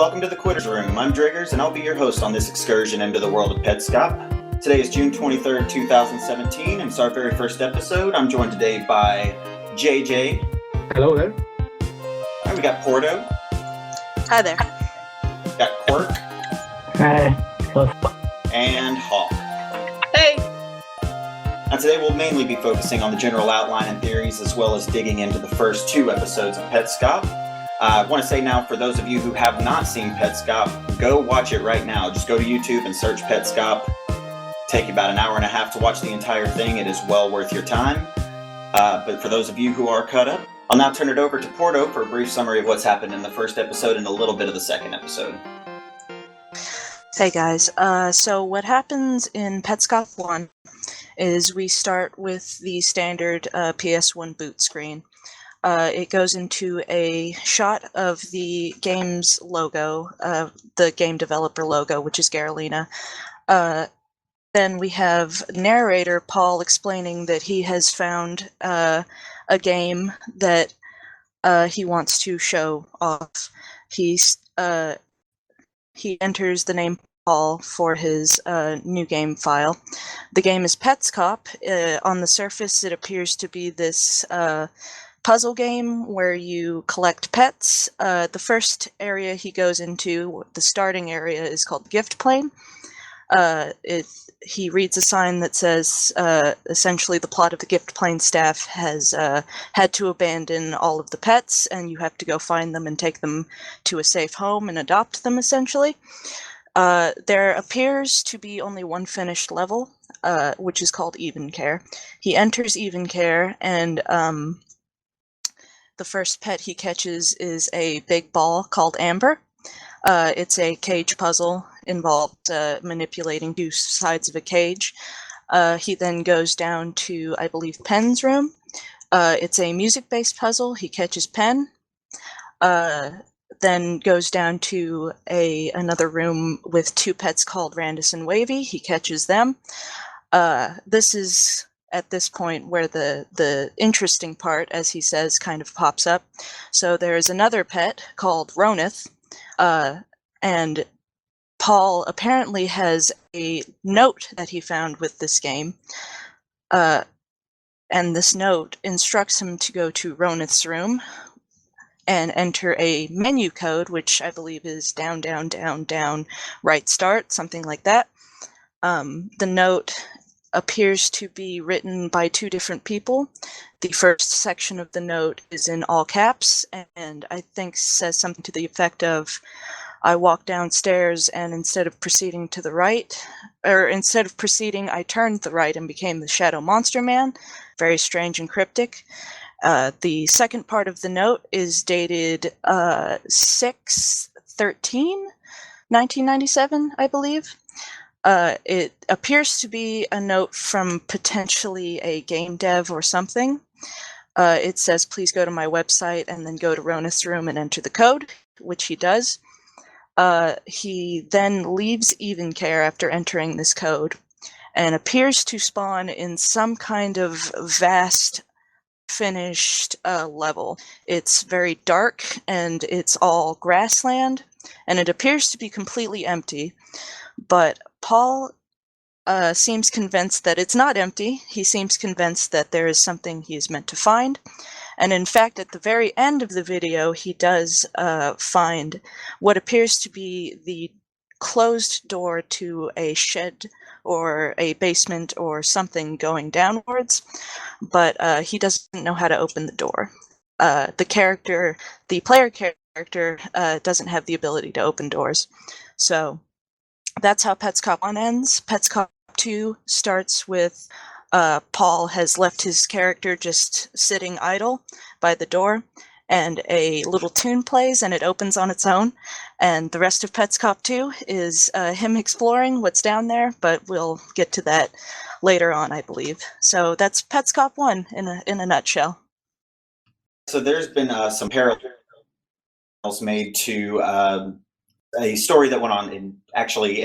welcome to the Quitters Room. I'm Driggers, and I'll be your host on this excursion into the world of Petscop. Today is June 23rd, 2017, and it's our very first episode. I'm joined today by JJ. Hello there. All right, we got Porto. Hi there. We got Quirk. Hi. And Hawk. Hey. Now today we'll mainly be focusing on the general outline and theories, as well as digging into the first two episodes of Petscop. I want to say now, for those of you who have not seen Petscop, go watch it right now. Just go to YouTube and search Petscop. Take you about an hour and a half to watch the entire thing. It is well worth your time. But for those of you who are caught up, I'll now turn it over to Porto for a brief summary of what's happened in the first episode and a little bit of the second episode. Hey guys, so what happens in Petscop 1 is we start with the standard PS1 boot screen. It goes into a shot of the game's logo, the game developer logo, which is Garalina. Then we have narrator Paul explaining that he has found a game that he wants to show off. He enters the name Paul for his new game file. The game is Petscop. On the surface, it appears to be this puzzle game where you collect pets. The first area he goes into, the starting area, is called Gift Plane. He reads a sign that says essentially the plot of the Gift Plane staff has had to abandon all of the pets, and you have to go find them and take them to a safe home and adopt them, essentially. There appears to be only one finished level, which is called Even Care. He enters Even Care, and the first pet he catches is a big ball called Amber. It's a cage puzzle, involved manipulating two sides of a cage. He then goes down to, I believe, Pen's room. It's a music-based puzzle. He catches Pen. Then goes down to another room with two pets called Randus and Wavy. He catches them. This is at this point where the interesting part, as he says, kind of pops up. So there's another pet called Ronith, and Paul apparently has a note that he found with this game, and this note instructs him to go to Ronith's room and enter a menu code, which I believe is down, down, down, down, right start, something like that. The note appears to be written by two different people. The first section of the note is in all caps, and I think says something to the effect of, I walked downstairs and instead of proceeding to the right, or instead of proceeding, I turned the right and became the Shadow Monster Man. Very strange and cryptic. The second part of the note is dated 6/13/1997, I believe. It appears to be a note from potentially a game dev or something. It says, please go to my website and then go to Ronith's room and enter the code, which he does. He then leaves Even Care after entering this code and appears to spawn in some kind of vast finished level. It's very dark and it's all grassland, and it appears to be completely empty, but Paul seems convinced that it's not empty. He seems convinced that there is something he is meant to find. And in fact, at the very end of the video, he does find what appears to be the closed door to a shed or a basement or something going downwards, but he doesn't know how to open the door. The player character doesn't have the ability to open doors. So that's how Petscop 1 ends. Petscop 2 starts with Paul has left his character just sitting idle by the door, and a little tune plays and it opens on its own. And the rest of Petscop 2 is him exploring what's down there, but we'll get to that later on, I believe. So that's Petscop 1 in a nutshell. So there's been some parallels made to a story that went on in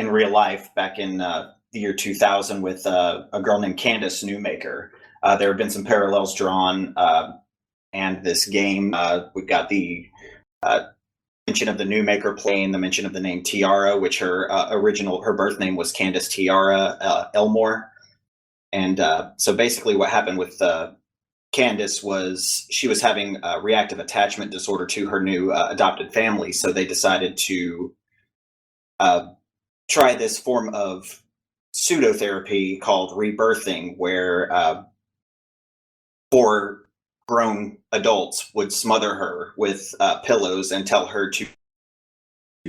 real life back in the year 2000 with a girl named Candace Newmaker. There have been some parallels drawn, and this game, we've got the mention of the Newmaker playing, the mention of the name Tiara, which her birth name was Candace Tiara Elmore. And so basically what happened with Candace was she was having a reactive attachment disorder to her new adopted family. So they decided to try this form of pseudotherapy called rebirthing, where 4 grown adults would smother her with pillows and tell her to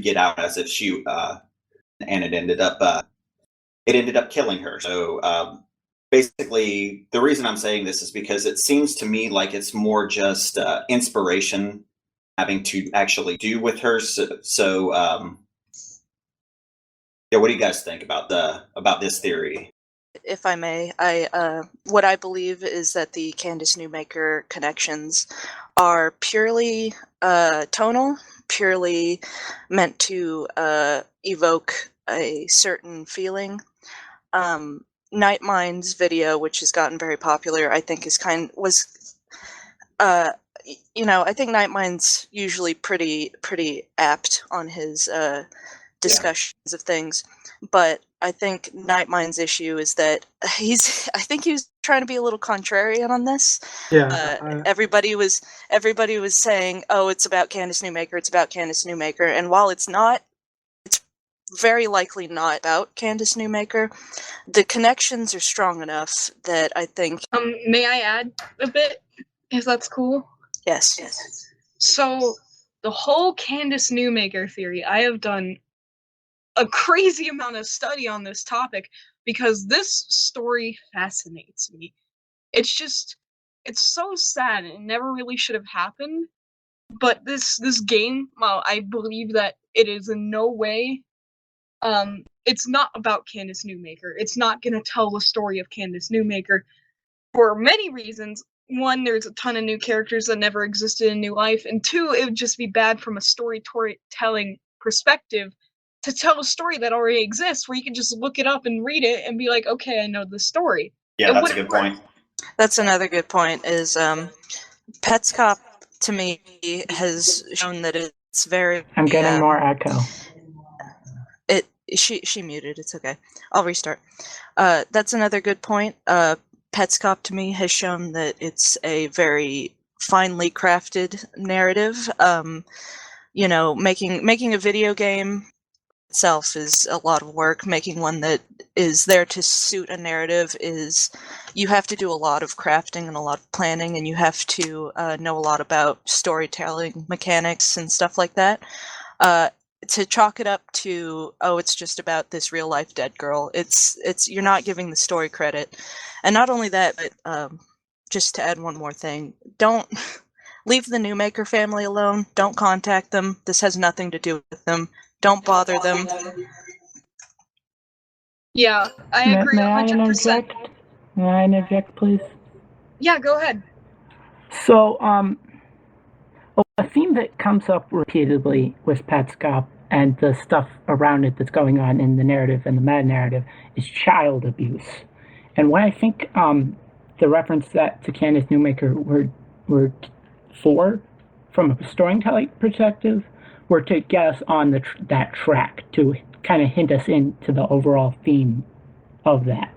get out as if she and it ended up killing her. So basically, the reason I'm saying this is because it seems to me like it's more just inspiration having to actually do with her. So yeah, what do you guys think about this theory? If I may, what I believe is that the Candace Newmaker connections are purely tonal, purely meant to evoke a certain feeling. Nightmind's video, which has gotten very popular, I think I think Nightmind's usually pretty apt on his discussions of things, but I think Nightmind's issue is that I think he was trying to be a little contrarian on this. Yeah, Everybody was saying, "Oh, it's about Candace Newmaker. It's about Candace Newmaker." And while it's not, it's very likely not about Candace Newmaker. The connections are strong enough that I think. May I add a bit, if that's cool? Yes. So the whole Candace Newmaker theory, I have done a crazy amount of study on this topic because this story fascinates me. It's so sad and it never really should have happened. But this game, I believe that it is in no way, it's not about Candace Newmaker. It's not gonna tell the story of Candace Newmaker for many reasons. One, there's a ton of new characters that never existed in New Life, and 2, it would just be bad from a storytelling perspective to tell a story that already exists, where you can just look it up and read it and be like, okay, I know the story. Yeah, that's a good point. That's another good point. Is Petscop to me has shown that it's very. I'm getting more echo. She muted. It's okay. I'll restart. That's another good point. Petscop to me has shown that it's a very finely crafted narrative. Making a video game itself is a lot of work. Making one that is there to suit a narrative you have to do a lot of crafting and a lot of planning, and you have to know a lot about storytelling mechanics and stuff like that. To chalk it up to, oh, it's just about this real life dead girl, it's you're not giving the story credit. And not only that, but just to add one more thing, don't leave the Newmaker family alone. Don't contact them. This has nothing to do with them. Don't bother them. Yeah, I agree 100%. May I interject, please? Yeah, go ahead. So, a theme that comes up repeatedly with Petscop and the stuff around it that's going on in the narrative and the meta-narrative is child abuse. And what I think the reference that to Candace Newmaker were for, from a storytelling perspective, were to get us on that track, to kind of hint us into the overall theme of that.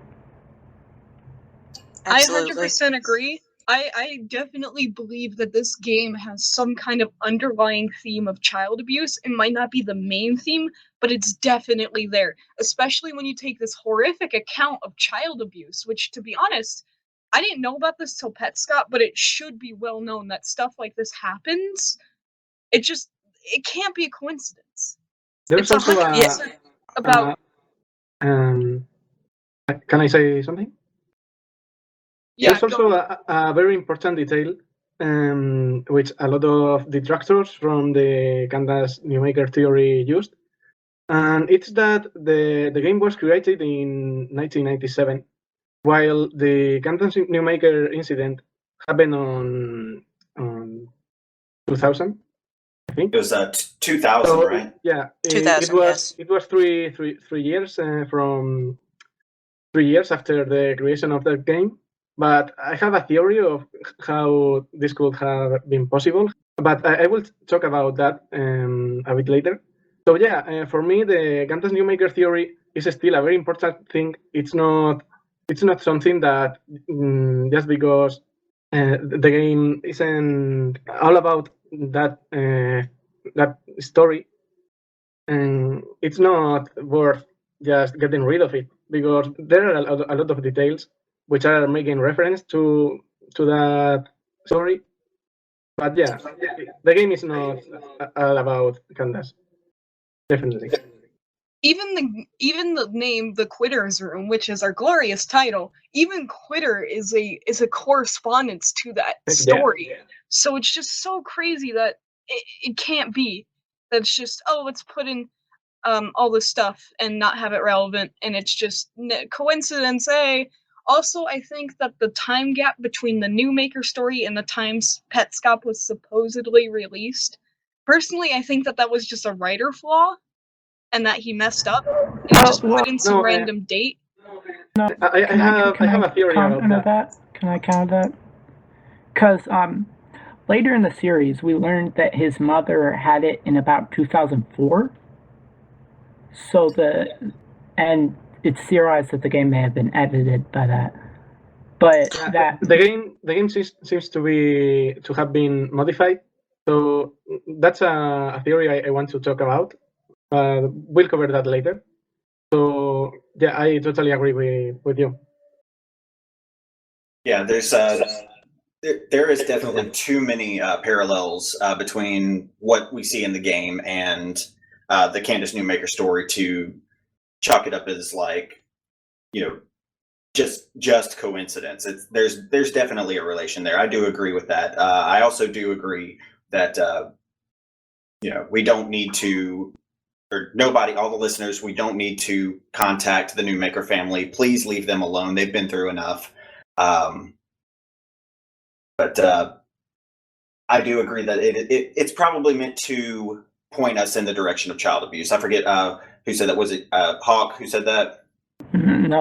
Absolutely. I 100% agree. I definitely believe that this game has some kind of underlying theme of child abuse. It might not be the main theme, but it's definitely there. Especially when you take this horrific account of child abuse, which, to be honest, I didn't know about this till Petscop, but it should be well known that stuff like this happens. It can't be a coincidence. There's It's also 100% about. can I say something? Yeah, There's also a very important detail, which a lot of detractors from the Candace Newmaker theory used, and it's that the game was created in 1997, while the Candace Newmaker incident happened on 2000. I think it was 2000, so, right? Yeah, 2000. Yes. It was three years from 3 years after the creation of that game. But I have a theory of how this could have been possible. but I will talk about that a bit later. So yeah, for me, the Candace Newmaker theory is still a very important thing. It's not something that just because the game isn't all about that story, and it's not worth just getting rid of it because there are a lot of details which are making reference to that story. But yeah, the game is not all about Candace. Definitely. Even the name, the Quitter's Room, which is our glorious title, even Quitter is a correspondence to that story. Yeah. So it's just so crazy that it can't be. That's just, oh, let's put in all this stuff and not have it relevant, and it's just coincidence. Also, I think that the time gap between the Newmaker story and the times Petscop was supposedly released, personally, I think that was just a writer flaw, and that he messed up and he just put in some random date. I have a theory about that. Can I counter that? Because later in the series, we learned that his mother had it in about 2004. So and it's theorized that the game may have been edited by that. But the game seems to have been modified. So that's a theory I want to talk about. We'll cover that later. So yeah, I totally agree with you. Yeah, there is definitely too many parallels between what we see in the game and the Candace Newmaker story to chalk it up as like, just coincidence. There's definitely a relation there. I do agree with that. I also do agree that we don't need to, or nobody, all the listeners, we don't need to contact the Newmaker family. Please leave them alone. They've been through enough. But I do agree that it's probably meant to point us in the direction of child abuse. I forget who said that. Was it Hawk who said that? No.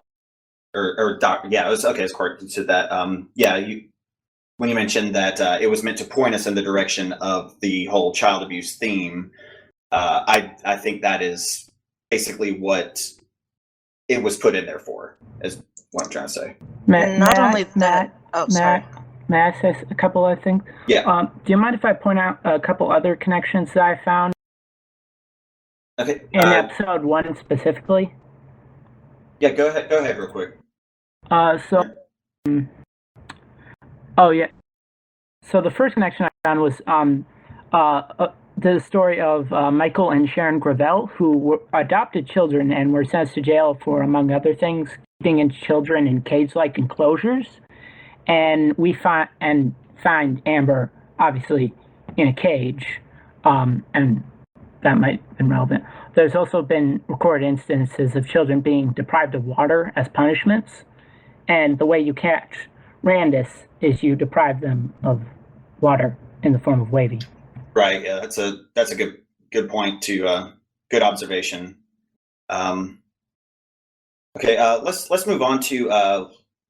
Or Doc? Yeah, it was okay. It's Court who said that. When you mentioned that it was meant to point us in the direction of the whole child abuse theme, I think that is basically what it was put in there for. Is what I'm trying to say. Not only that. Oh, sorry. May I say a couple of things? Yeah. Do you mind if I point out a couple other connections that I found? Okay. In episode 1 specifically? Yeah, go ahead real quick. So the first connection I found was the story of Michael and Sharon Gravel, who adopted children and were sentenced to jail for, among other things, keeping children in cage-like enclosures. And we find Amber, obviously, in a cage, and that might have been relevant. There's also been recorded instances of children being deprived of water as punishments, and the way you catch Randus is you deprive them of water in the form of wavy. Right. Yeah, that's a good point to good observation. Okay. Let's move on to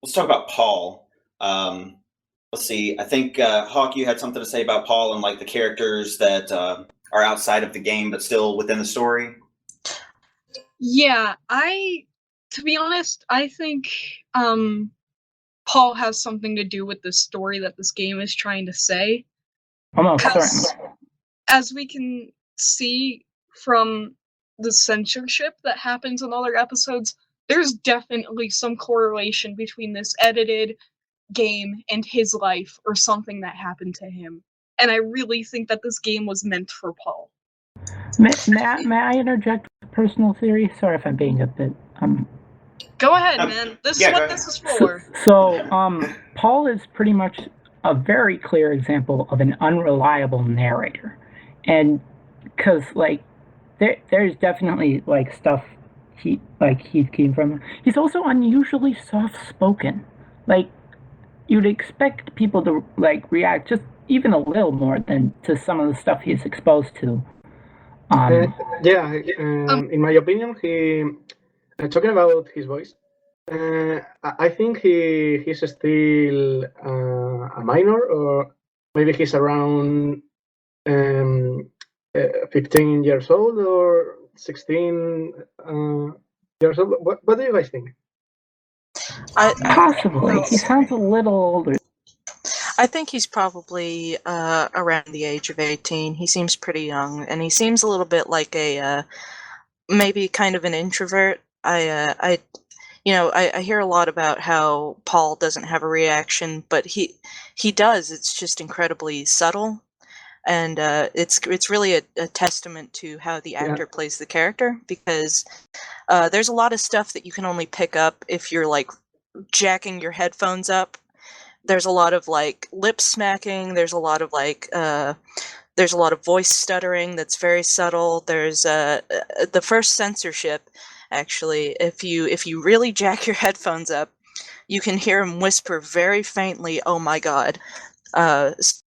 let's talk about Paul. Let's see. I think Hawk, you had something to say about Paul and like the characters that are outside of the game but still within the story. Yeah, to be honest, I think Paul has something to do with the story that this game is trying to say. Almost certainly. As we can see from the censorship that happens in other episodes, there's definitely some correlation between this edited game and his life or something that happened to him. And I really think that this game was meant for Paul. May I interject a personal theory? Sorry if I'm being a bit Go ahead, man. This is what this is for. So Paul is pretty much a very clear example of an unreliable narrator. And because like there's definitely like stuff he's came from. He's also unusually soft-spoken. Like you'd expect people to like react just even a little more than to some of the stuff he's exposed to. In my opinion, he talking about his voice. I think he's still a minor, or maybe he's around um, 15 years old or 16 years old. What do you guys think? Possibly. He sounds a little older. I think he's probably around the age of 18. He seems pretty young, and he seems a little bit like a maybe kind of an introvert. I hear a lot about how Paul doesn't have a reaction, but he does. It's just incredibly subtle, and it's really a testament to how the actor plays the character, because there's a lot of stuff that you can only pick up if you're like jacking your headphones up. There's a lot of like lip smacking. There's a lot of voice stuttering that's very subtle. There's the first censorship. Actually, if you really jack your headphones up, you can hear him whisper very faintly, "Oh my God."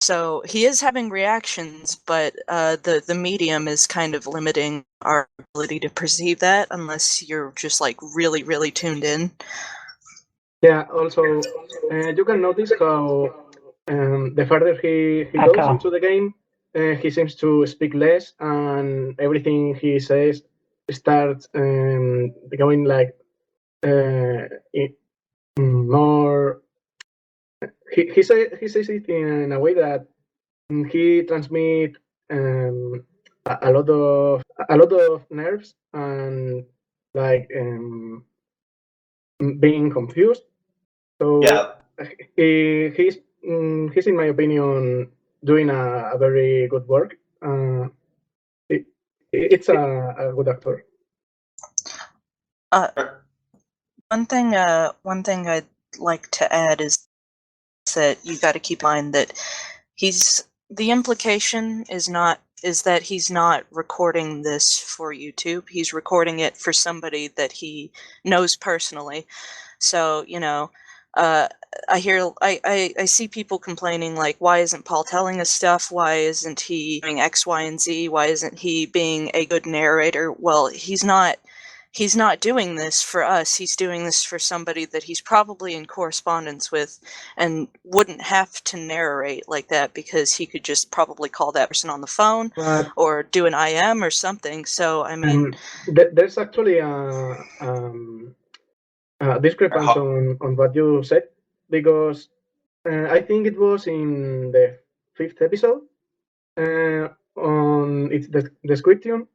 So he is having reactions, but the medium is kind of limiting our ability to perceive that unless you're just like really, really tuned in. Yeah, also, you can notice how the further he goes into the game, he seems to speak less, and everything he says starts going like more. He says it in a way that he transmits a lot of nerves and like being confused. So Yeah. he's in my opinion doing a very good work. It's a good actor. One thing I'd like to add is that you got to keep in mind that the implication is that he's not recording this for YouTube. He's recording it for somebody that he knows personally. So, I see people complaining like, why isn't Paul telling us stuff? Why isn't he doing X, Y, and Z? Why isn't he being a good narrator? Well, he's not doing this for us. He's doing this for somebody that he's probably in correspondence with and wouldn't have to narrate like that, because he could just probably call that person on the phone or do an IM or something. So, I mean, there's actually a discrepancy on what you said, because I think it was in the 5th episode on its description.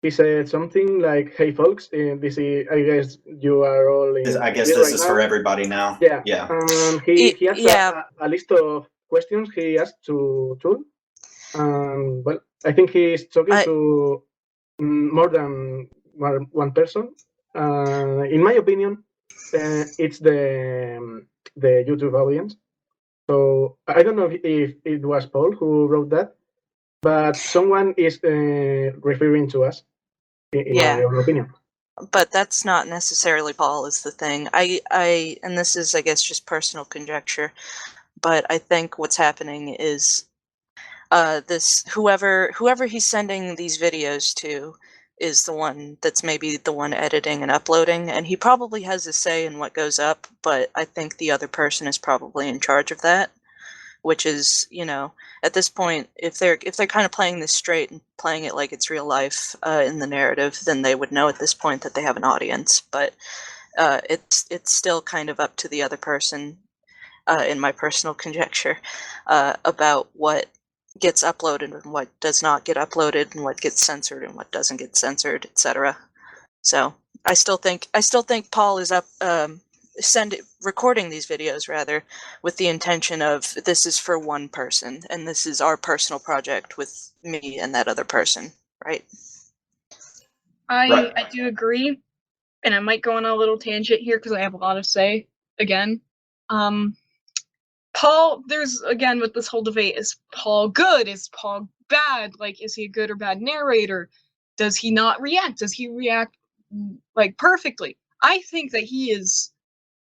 He said something like, "Hey folks, this is, I guess you are all in." I guess this is for everybody now. Yeah. Yeah. He has a list of questions he asked to Tool. Well, I think he's talking to more than one person. In my opinion, it's the YouTube audience. So I don't know if it was Paul who wrote that, but someone is referring to us, in my own opinion. But that's not necessarily Paul is the thing. And this is, I guess, just personal conjecture, but I think what's happening is this whoever he's sending these videos to is the one that's maybe the one editing and uploading, and he probably has a say in what goes up, but I think the other person is probably in charge of that, which is, at this point, if they're kind of playing this straight and playing it like it's real life in the narrative, then they would know at this point that they have an audience. But it's still kind of up to the other person, in my personal conjecture, about what gets uploaded and what does not get uploaded, and what gets censored and what doesn't get censored, etc. So I still think Paul is up recording these videos rather with the intention of, this is for one person and this is our personal project with me and that other person, right? I do agree, and I might go on a little tangent here because I have a lot to say again. Paul, there's again with this whole debate, is Paul good? Is Paul bad? Like, is he a good or bad narrator? Does he not react? Does he react like perfectly? I think that he is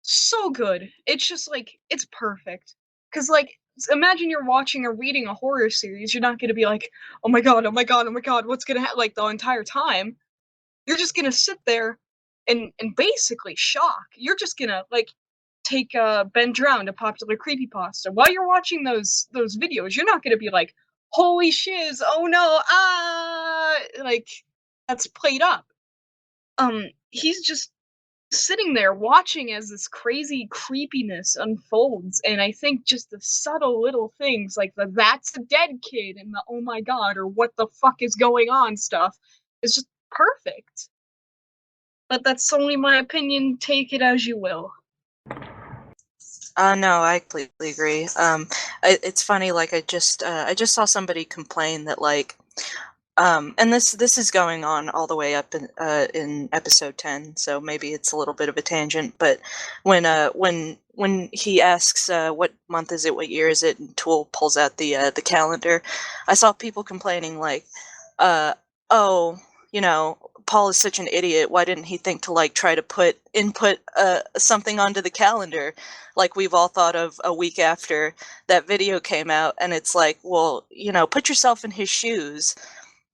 so good. It's just like, it's perfect. Because like, imagine you're watching or reading a horror series. You're not going to be like, oh my god, oh my god, oh my god, what's going to happen, like the entire time. You're just going to sit there and basically shock. You're just going to like take Ben Drowned, a popular creepypasta. While you're watching those videos, you're not going to be like, holy shiz, oh no, like, that's played up. He's just sitting there watching as this crazy creepiness unfolds, and I think just the subtle little things like the "that's a dead kid" and the "oh my god" or "what the fuck is going on" stuff is just perfect. But that's only my opinion, take it as you will. No, I completely agree. It's funny. Like I just saw somebody complain that like, and this is going on all the way up in episode 10, so maybe it's a little bit of a tangent. But when he asks what month is it, what year is it, and Tool pulls out the calendar, I saw people complaining like, oh, you know, Paul is such an idiot. Why didn't he think to like try to input something onto the calendar, like we've all thought of a week after that video came out? And it's like, well, you know, put yourself in his shoes.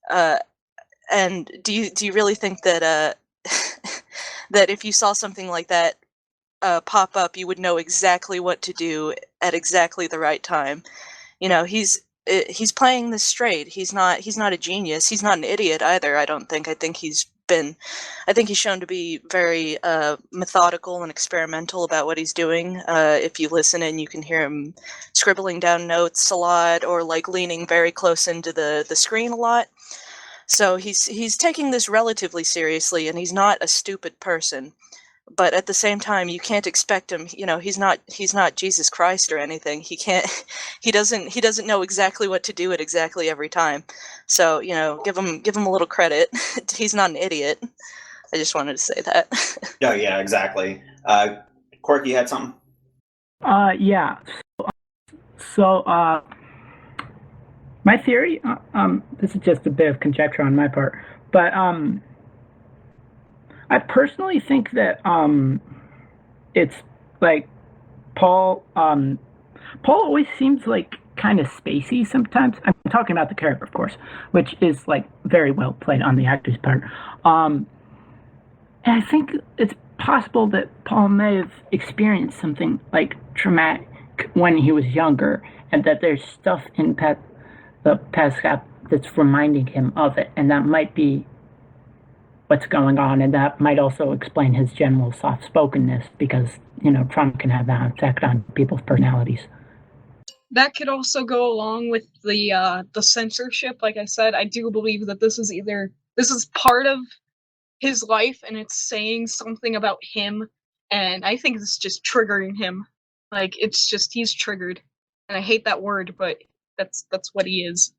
And do you really think that that if you saw something like that pop up, you would know exactly what to do at exactly the right time? You know, he's playing this straight. He's not a genius. He's not an idiot either, I don't think. I think he's shown to be very methodical and experimental about what he's doing. If you listen in, you can hear him scribbling down notes a lot, or like leaning very close into the screen a lot. So he's taking this relatively seriously, and he's not a stupid person. But at the same time, you can't expect him. You know, he's not Jesus Christ or anything. He doesn't know exactly what to do at exactly every time. So, you know, give him a little credit. He's not an idiot. I just wanted to say that. Oh, yeah, exactly. Quirky, you had something? Yeah. So, my theory, this is just a bit of conjecture on my part, but I personally think that it's like Paul always seems like kind of spacey sometimes. I'm talking about the character, of course, which is like very well played on the actor's part. And I think it's possible that Paul may have experienced something like traumatic when he was younger, and that there's stuff in the Petscop that's reminding him of it, and that might be what's going on, and that might also explain his general soft-spokenness, because, you know, trauma can have that effect on people's personalities. That could also go along with the censorship. Like I said, I do believe that this is part of his life, and it's saying something about him, and I think it's just triggering him. Like, it's just, he's triggered. And I hate that word, but that's what he is.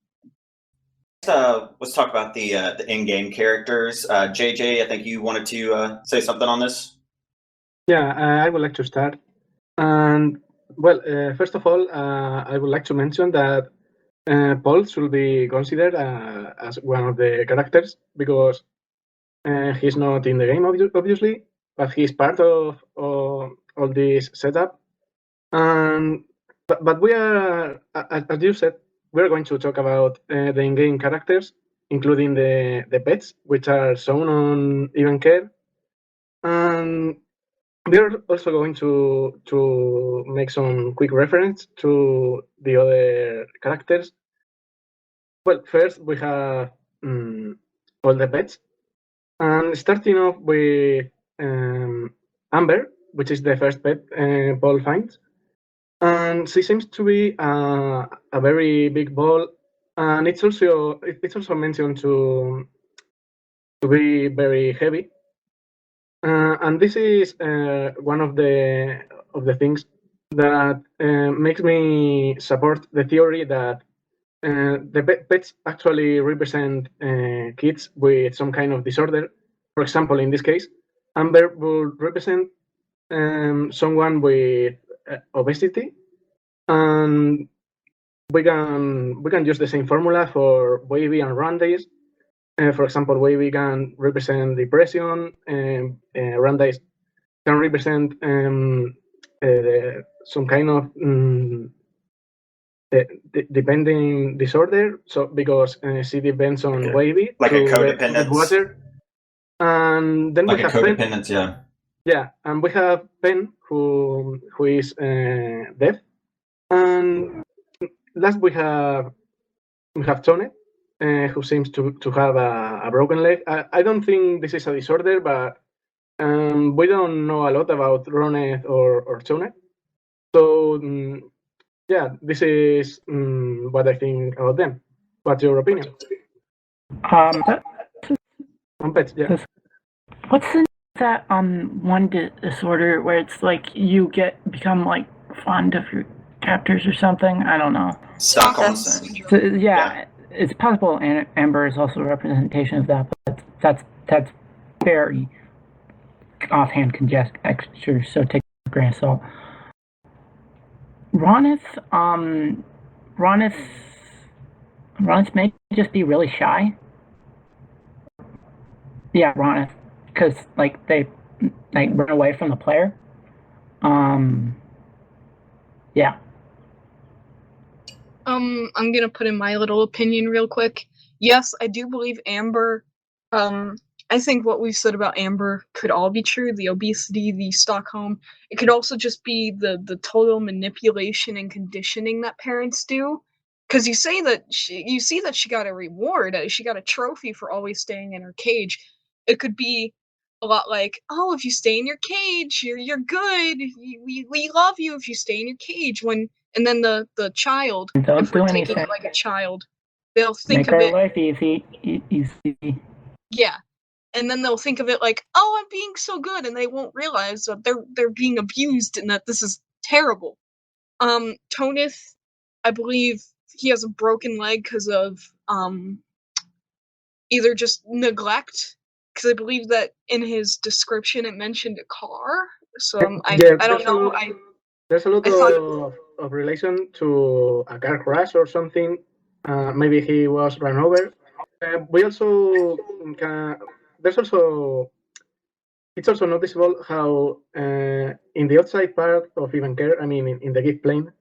Let's talk about the in-game characters. JJ, I think you wanted to say something on this. Yeah, I would like to start. And well, first of all, I would like to mention that Paul should be considered as one of the characters, because he's not in the game, obviously, but he's part of all this setup. And but we are, as you said, we're going to talk about the in-game characters, including the pets, which are shown on Even Care. And we're also going to make some quick reference to the other characters. Well, first we have all the pets, and starting off with Amber, which is the first pet Paul finds. And she seems to be a very big ball, and it's also mentioned to be very heavy. And this is one of the things that makes me support the theory that the pets actually represent kids with some kind of disorder. For example, in this case, Amber would represent someone with obesity, and we can use the same formula for Wavy and Randace. For example, Wavy can represent depression, and Randace can represent some kind of depending disorder. So because she depends on Wavy, like a to codependence, get water. And then like we a have codependence, Pen. Yeah, and we have Pen, who is deaf. And last we have Tone, who seems to have a broken leg. I don't think this is a disorder, but we don't know a lot about Roneth or Tone. So yeah, this is what I think about them. What's your opinion? On pets, yeah. What's the that one disorder where it's like you become like fond of your captors or something? I don't know. Stockholm syndrome. So, yeah, it's possible Amber is also a representation of that, but that's very offhand conjecture, so take it with a grain of salt. Ronith may just be really shy. Yeah, Ronith, because like they run away from the player. Yeah. I'm gonna put in my little opinion real quick. Yes, I do believe Amber. I think what we've said about Amber could all be true. The obesity, the Stockholm. It could also just be the total manipulation and conditioning that parents do. Because you see that she got a reward. She got a trophy for always staying in her cage. It could be a lot like, oh, if you stay in your cage, you're good. We love you if you stay in your cage. And then the child, Don't if we're do taking anything. it like a child, they'll think Make of our it. life easy. Yeah. And then they'll think of it like, oh, I'm being so good, and they won't realize that they're being abused and that this is terrible. Tonith, I believe he has a broken leg because of either just neglect, because I believe that in his description it mentioned a car. So I don't know. There's a lot of relation to a car crash or something. Maybe he was run over. We also there's also it's also noticeable how in the outside part of Even Care, I mean in the gift plane,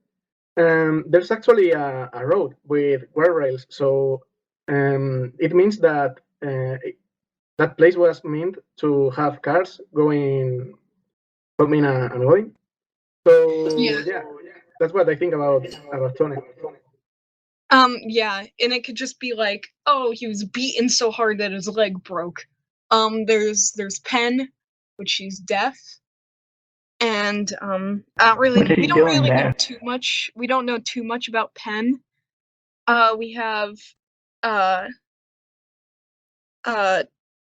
there's actually a road with guardrails. So it means that that place was meant to have cars coming and going. So yeah, that's what I think about Tony. Yeah, and it could just be like, oh, he was beaten so hard that his leg broke. There's Pen, which she's deaf, and we don't really know too much. We don't know too much about Pen. We have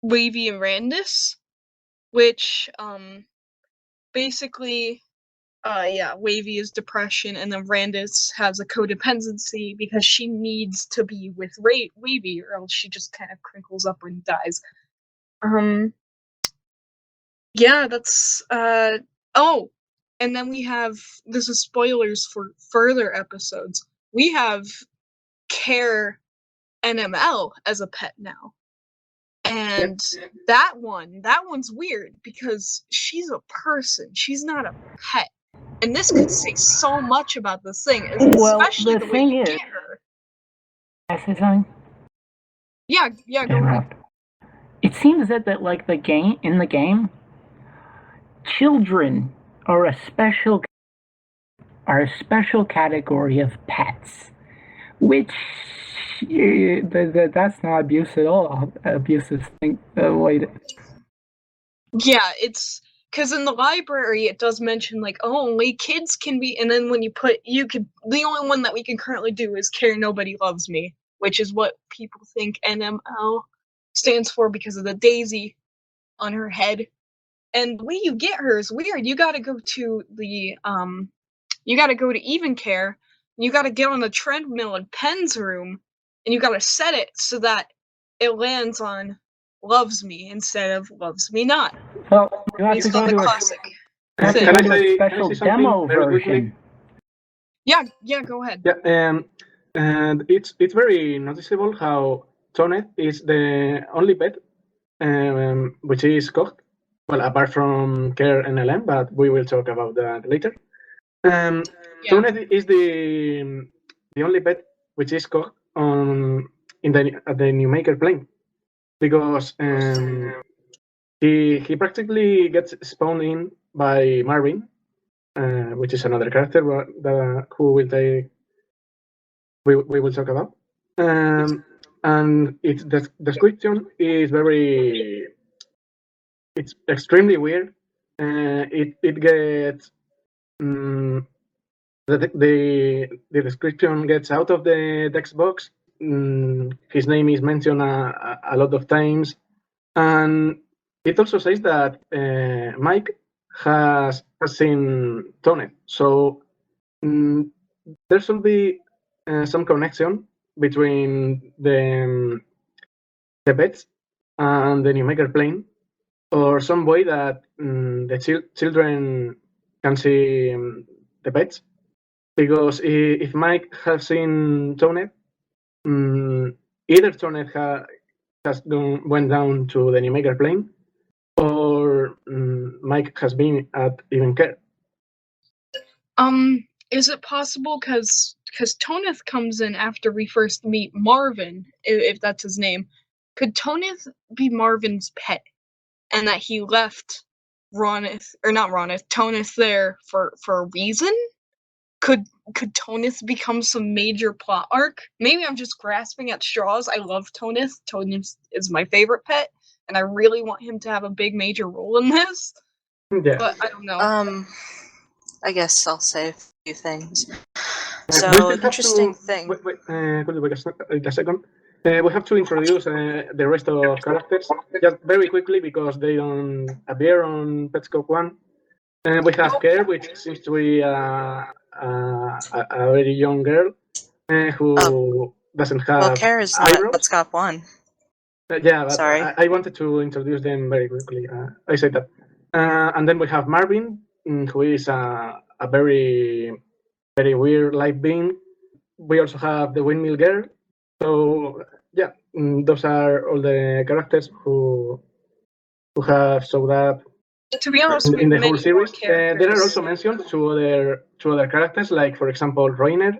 Wavy and Randus, which basically Wavy is depression, and then Randus has a codependency because she needs to be with Wavy, or else she just kind of crinkles up and dies. Yeah, that's oh, and then we have, this is spoilers for further episodes. We have Care NML as a pet now. And that one's weird because she's a person. She's not a pet. And this could say so much about this thing, especially the way you get her. Can I say something? Yeah, go ahead. It seems that like the game, children are a special category of pets, which that's not abuse at all. Abusive thing. Yeah, it's because in the library it does mention like, oh, only kids can be, and then when the only one that we can currently do is Care Nobody Loves Me, which is what people think NML stands for because of the daisy on her head. And the way you get her is weird. You gotta go to Even Care, and you gotta get on the treadmill in Pen's room, and you gotta set it so that it lands on Loves Me instead of Loves Me Not. Well, you have to go to a special demo version. Yeah, go ahead. Yeah, and it's very noticeable how Tonet is the only pet which is cocked. Well, apart from Care and LM, but we will talk about that later. Tonet is the only pet which is cocked at the Newmaker plane, because he practically gets spawned in by Marvin, which is another character who we will talk about. and its description is it's extremely weird. It gets the description gets out of the text box. His name is mentioned a lot of times, and it also says that Mike has seen Tony. So there should be some connection between the pets and the Newmaker plane, or some way that the children can see the pets. Because if Mike has seen Tonet, either Tonet has went down to the Newmaker plane, or Mike has been at even care. Is it possible because Tonith comes in after we first meet Marvin, if that's his name? Could Tonith be Marvin's pet, and that he left Tonith there for a reason? Could Tonith become some major plot arc? Maybe I'm just grasping at straws. I love Tonith. Tonith is my favorite pet, and I really want him to have a big major role in this. Yeah. But I don't know. I guess I'll say a few things. So, interesting thing. Wait, could you wait a second? We have to introduce the rest of characters just very quickly because they don't appear on Petscop 1. We have Care, which seems to be a very young girl who doesn't have Well, Care is not eyebrows. Petscop 1. Yeah, but Sorry. I wanted to introduce them very quickly. I said that. And then we have Marvin, who is a very, very weird light being. We also have the Windmill Girl. So, yeah, those are all the characters who have showed up To be honest, in the whole many series. more There are also mentioned two other characters, like, for example, Reiner,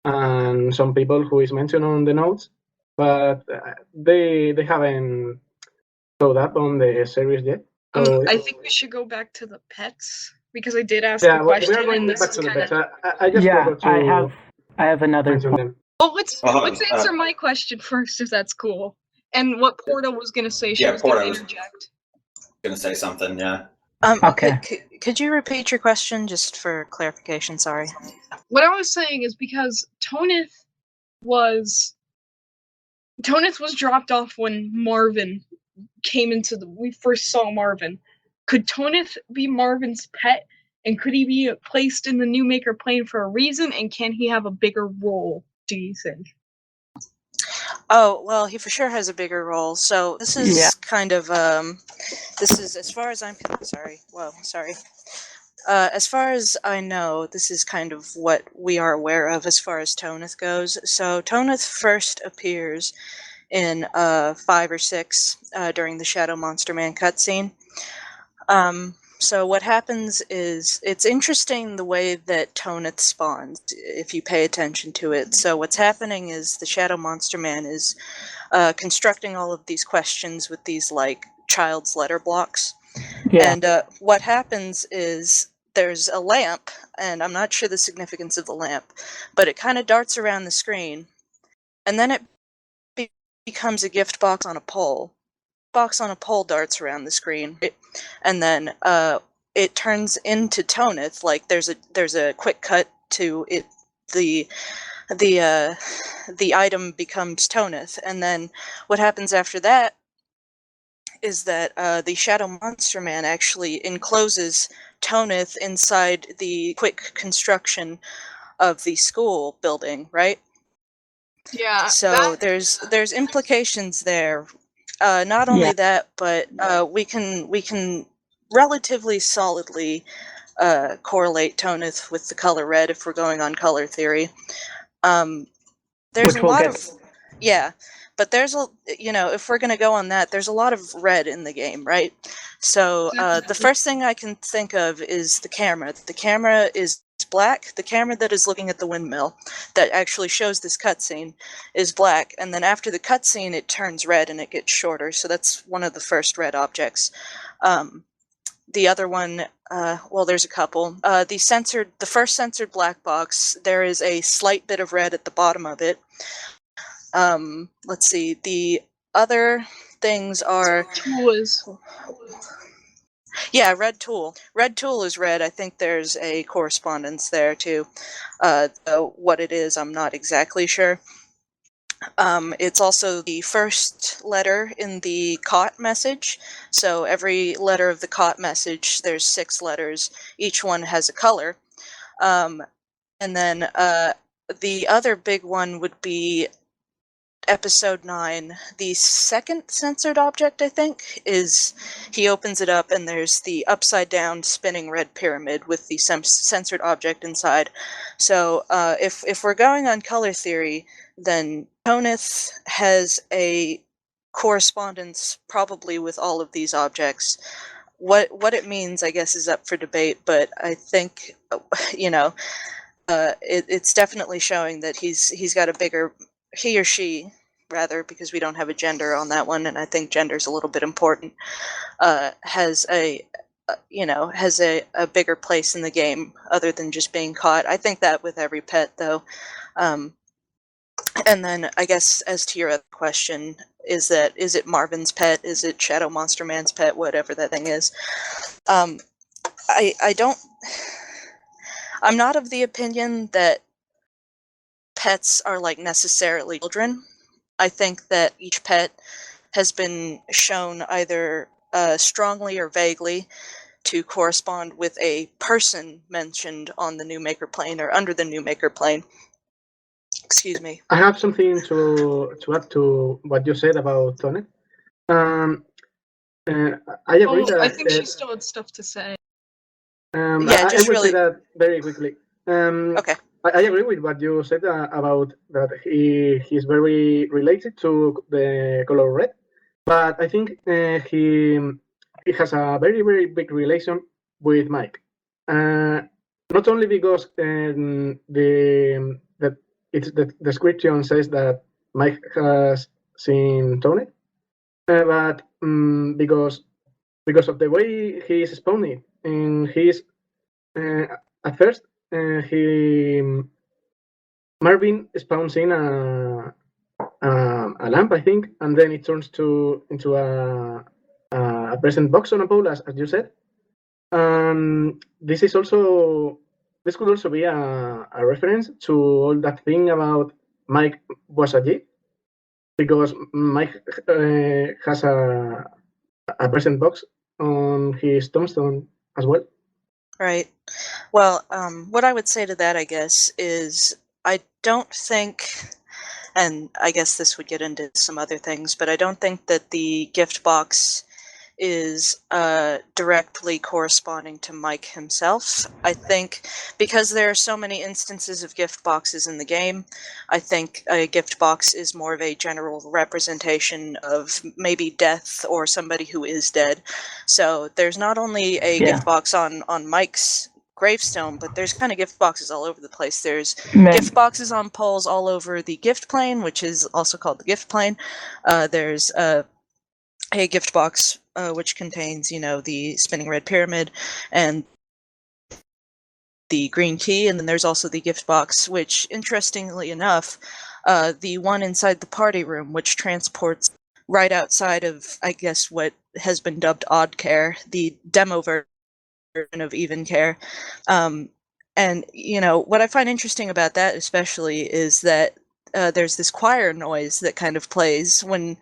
and some people who is mentioned on the notes, but they haven't showed up on the series yet. So, I think we should go back to the pets because I did ask yeah, the we question. are going And this back is to the kinda... pets. I just forgot to I have another mention point. them. Oh, let's answer my question first, if that's cool. And what Porta was gonna say, she was gonna interject. Gonna say something, yeah. Okay. Could you repeat your question just for clarification? Sorry. What I was saying is because Tonith was dropped off when Marvin came into we first saw Marvin. Could Tonith be Marvin's pet? And could he be placed in the Newmaker plane for a reason? And can he have a bigger role, do you think? Oh, well, he for sure has a bigger role. So this is kind of, this is, as far as I'm, sorry. As far as I know, this is kind of what we are aware of as far as Tonith goes. So Tonith first appears in 5 or 6 during the Shadow Monster Man cutscene. So what happens is, it's interesting the way that Tonith spawns, if you pay attention to it. So what's happening is the Shadow Monster Man is constructing all of these questions with these, like, child's letter blocks. Yeah. And what happens is there's a lamp, and I'm not sure the significance of the lamp, but it kind of darts around the screen, and then it becomes a gift box on a pole. Box on a pole darts around the screen, and then it turns into Tonith. Like there's a quick cut to it. The item becomes Tonith, and then what happens after that is that the Shadow Monster Man actually encloses Tonith inside the quick construction of the school building, right? Yeah. So there's implications there. Not only that, but we can relatively solidly correlate Tonith with the color red if we're going on color theory. There's a lot of but there's if we're gonna go on that, there's a lot of red in the game, right? So the first thing I can think of is the camera. The camera is black. The camera that is looking at the windmill that actually shows this cutscene is black, and then after the cutscene it turns red and it gets shorter. So that's one of the first red objects. The other one, well, there's a couple. The first censored black box, there is a slight bit of red at the bottom of it. Let's see. The other things are red tool. Red tool is red. I think there's a correspondence there too. Though what it is, I'm not exactly sure. It's also the first letter in the COT message. So every letter of the COT message, there's 6 letters. Each one has a color. And then the other big one would be episode 9. The second censored object, I think, is he opens it up and there's the upside down spinning red pyramid with the censored object inside. So if we're going on color theory, then Tonith has a correspondence probably with all of these objects. What it means, I guess, is up for debate, but I think, it's definitely showing that he's got a bigger, he or she rather, because we don't have a gender on that one, and I think gender's a little bit important, has a bigger place in the game other than just being caught. I think that with every pet, though. And then I guess as to your other question, is it Marvin's pet? Is it Shadow Monster Man's pet? Whatever that thing is. I'm not of the opinion that pets are like necessarily children. I think that each pet has been shown either strongly or vaguely to correspond with a person mentioned on the Newmaker plane or under the Newmaker plane. Excuse me. I have something to add to what you said about Tone. I agree that... I think she still had stuff to say. I will say that very quickly. Okay. I agree with what you said about that he's very related to the color red, but I think he has a very, very big relation with Mike. Not only because the description says that Mike has seen Tony, but because of the way he is spawning, and he's at first. Marvin spawns in a lamp, I think, and then it turns into a present box on a pole, as you said. This could also be a reference to all that thing about Mike was a G, because Mike has a present box on his tombstone as well. Right. Well, what I would say to that, I guess, is I don't think, and I guess this would get into some other things, but I don't think that the gift box is directly corresponding to Mike himself. I think because there are so many instances of gift boxes in the game, I think a gift box is more of a general representation of maybe death or somebody who is dead. So there's not only a gift box on Mike's gravestone, but there's kind of gift boxes all over the place. There's gift boxes on poles all over the gift plane, which is also called the gift plane. There's a gift box which contains, the spinning red pyramid and the green key, and then there's also the gift box, which, interestingly enough, the one inside the party room, which transports right outside of, I guess, what has been dubbed Odd Care, the demo version of Even Care. And, what I find interesting about that especially is that there's this choir noise that kind of plays when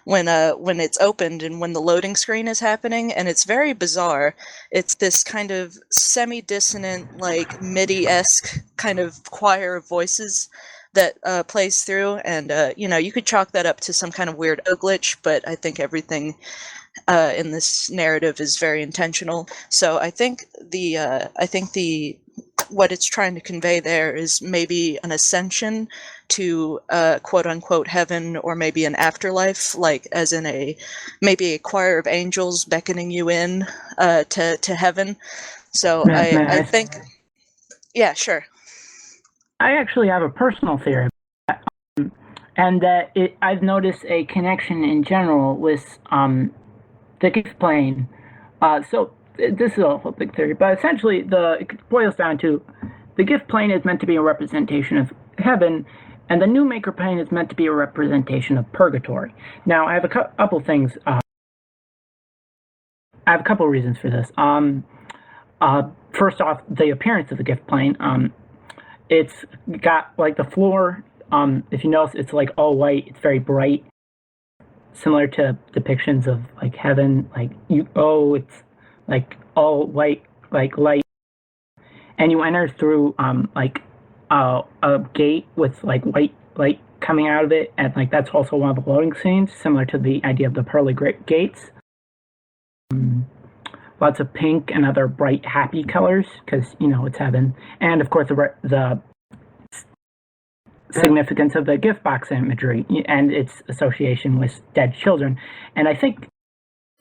it's opened and when the loading screen is happening, and it's very bizarre. It's this kind of semi-dissonant, like MIDI-esque kind of choir of voices that plays through, and you could chalk that up to some kind of weird glitch, but I think everything in this narrative is very intentional. So I think what it's trying to convey there is maybe an ascension to quote unquote heaven, or maybe an afterlife, like as in maybe a choir of angels beckoning you in to heaven. So I think, yeah, sure. I actually have a personal theory, and that I've noticed a connection in general with the gift plane. So this is a whole big theory, but essentially it boils down to the gift plane is meant to be a representation of heaven, and the Newmaker plane is meant to be a representation of purgatory. Now, I have a couple things. I have a couple reasons for this. First off, the appearance of the gift plane. It's got like the floor. If you notice, it's like all white. It's very bright, similar to depictions of like heaven. It's like all white, like light, and you enter through like a gate with like white light coming out of it, and like that's also one of the loading scenes, similar to the idea of the pearly gates. Lots of pink and other bright, happy colors because it's heaven, and of course the significance of the gift box imagery and its association with dead children. And I think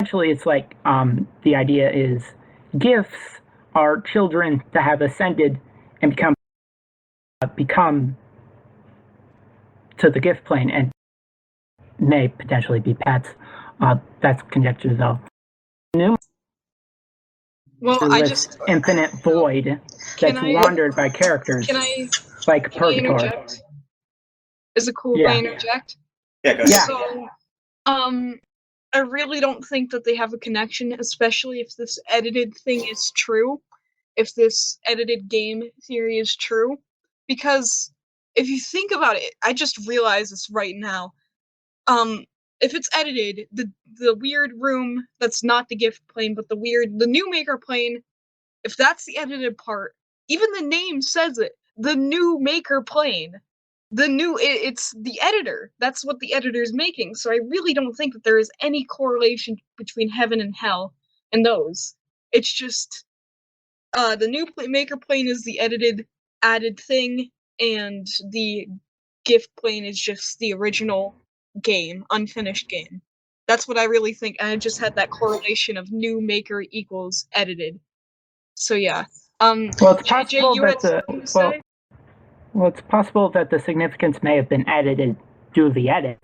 essentially it's like the idea is gifts are children to have ascended and become to the gift plane and may potentially be pets. That's conjecture though. Well, I just infinite void that's wandered by characters. Like can I purgatory. interject? Is it cool if I interject? Yeah, go ahead. Yeah. So, I really don't think that they have a connection, especially if this edited thing is true. If this edited game theory is true. Because if you think about it, I just realized this right now. If it's edited, the weird room that's not the gift plane, but the Newmaker plane, if that's the edited part, even the name says it. The Newmaker plane. It's the editor. That's what the editor's making. So I really don't think that there is any correlation between heaven and hell and those. It's just the Newmaker plane is the added thing, and the gift plane is just the original game, unfinished game. That's what I really think. And I just had that correlation of Newmaker equals edited. So yeah. Well, it's JJ, possible you had something to say? Well, it's possible that the significance may have been edited due to the edit.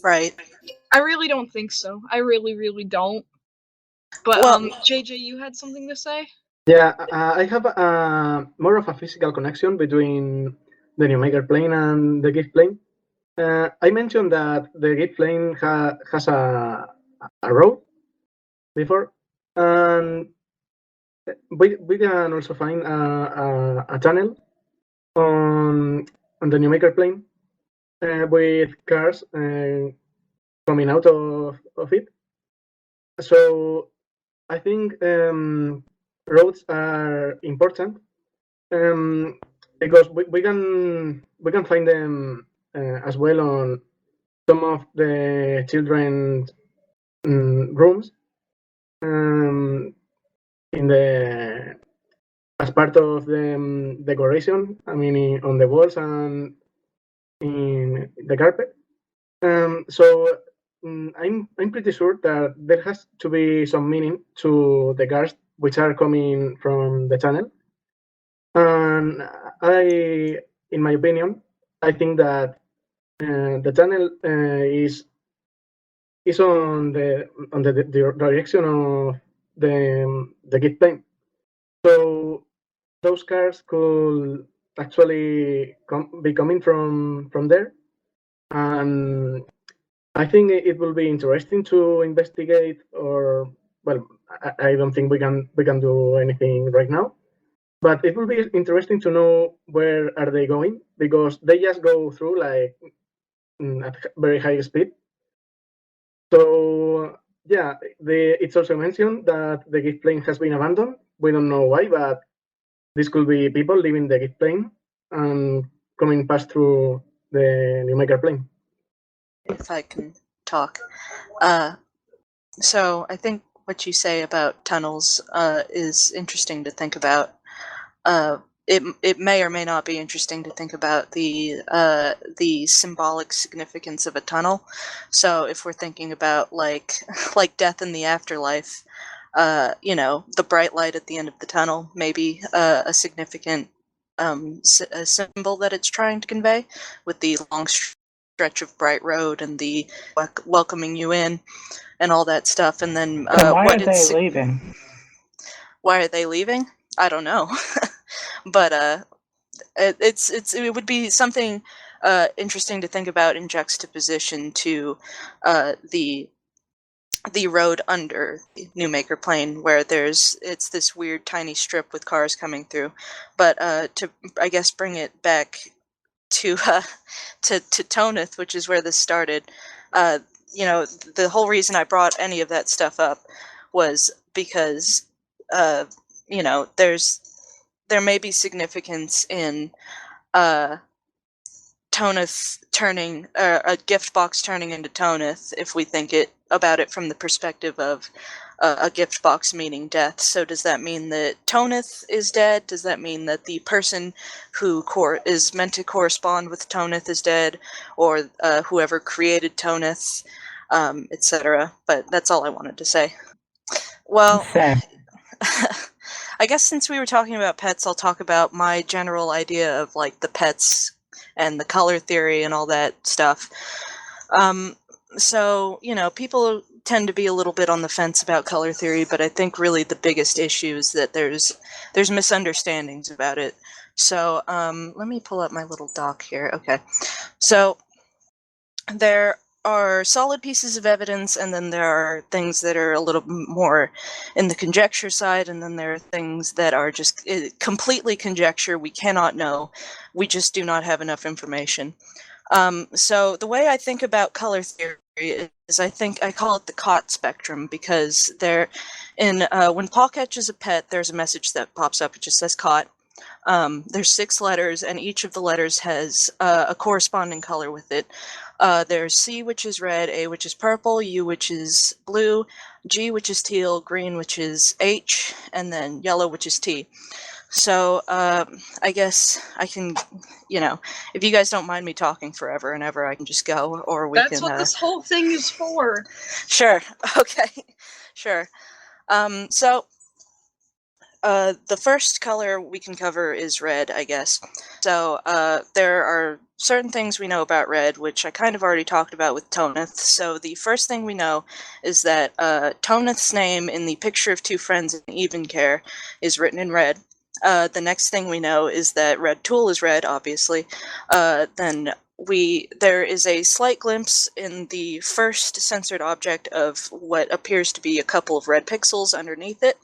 Right. I really don't think so. I really, really don't. But JJ, you had something to say? Yeah, I have more of a physical connection between the Newmaker plane and the gift plane. I mentioned that the gift plane has a road before, and we can also find a tunnel on the Newmaker plane with cars coming out of it. So I think roads are important because we can find them as well on some of the children's rooms as part of the decoration. I mean, on the walls and in the carpet. So I'm pretty sure that there has to be some meaning to the cars which are coming from the tunnel. And in my opinion, I think that the tunnel is on the direction of the gift plane. So those cars could actually be coming from there, and I think it will be interesting to investigate. Or well, I don't think we can do anything right now, but it will be interesting to know where are they going, because they just go through like at very high speed. So yeah, it's also mentioned that the gift plane has been abandoned. We don't know why, but this could be people leaving the gift plane and coming past through the Newmaker plane. If I can talk. So I think what you say about tunnels is interesting to think about. It may or may not be interesting to think about the symbolic significance of a tunnel. So if we're thinking about like death in the afterlife, the bright light at the end of the tunnel may be a significant a symbol that it's trying to convey, with the long stretch of bright road and the welcoming you in and all that stuff. And then why are they leaving? Why are they leaving? I don't know. But it would be something interesting to think about in juxtaposition to the road under Newmaker Plain, where it's this weird tiny strip with cars coming through. But to, I guess, bring it back to Tonith, which is where this started. You know, the whole reason I brought any of that stuff up was because you know, there may be significance in Tonith turning, a gift box turning into Tonith, if we think about it from the perspective of a gift box meaning death. So does that mean that Tonith is dead? Does that mean that the person who is meant to correspond with Tonith is dead, or whoever created Tonith, etc.? But that's all I wanted to say. Well, Sam. I guess since we were talking about pets, I'll talk about my general idea of like the pets and the color theory and all that stuff. So, you know, people tend to be a little bit on the fence about color theory, but I think really the biggest issue is that there's misunderstandings about it. So, let me pull up my little doc here. Okay. So, there are solid pieces of evidence, and then there are things that are a little more in the conjecture side, and then there are things that are just completely conjecture. We cannot know. We just do not have enough information. So the way I think about color theory is I call it the COT spectrum, because when Paul catches a pet, there's a message that pops up. It just says COT. There's 6 letters, and each of the letters has a corresponding color with it. There's C, which is red, A, which is purple, U, which is blue, G, which is teal, green, which is H, and then yellow, which is T. So I guess I can, you know, if you guys don't mind me talking forever and ever, I can just go, or we can... That's what this whole thing is for. Sure. Okay. Sure. So the first color we can cover is red, I guess. So there are certain things we know about red, which I kind of already talked about with Tonith. So the first thing we know is that Tonith's name in the picture of 2 friends in even care is written in red. The next thing we know is that red tool is red, obviously. Then there is a slight glimpse in the first censored object of what appears to be a couple of red pixels underneath it.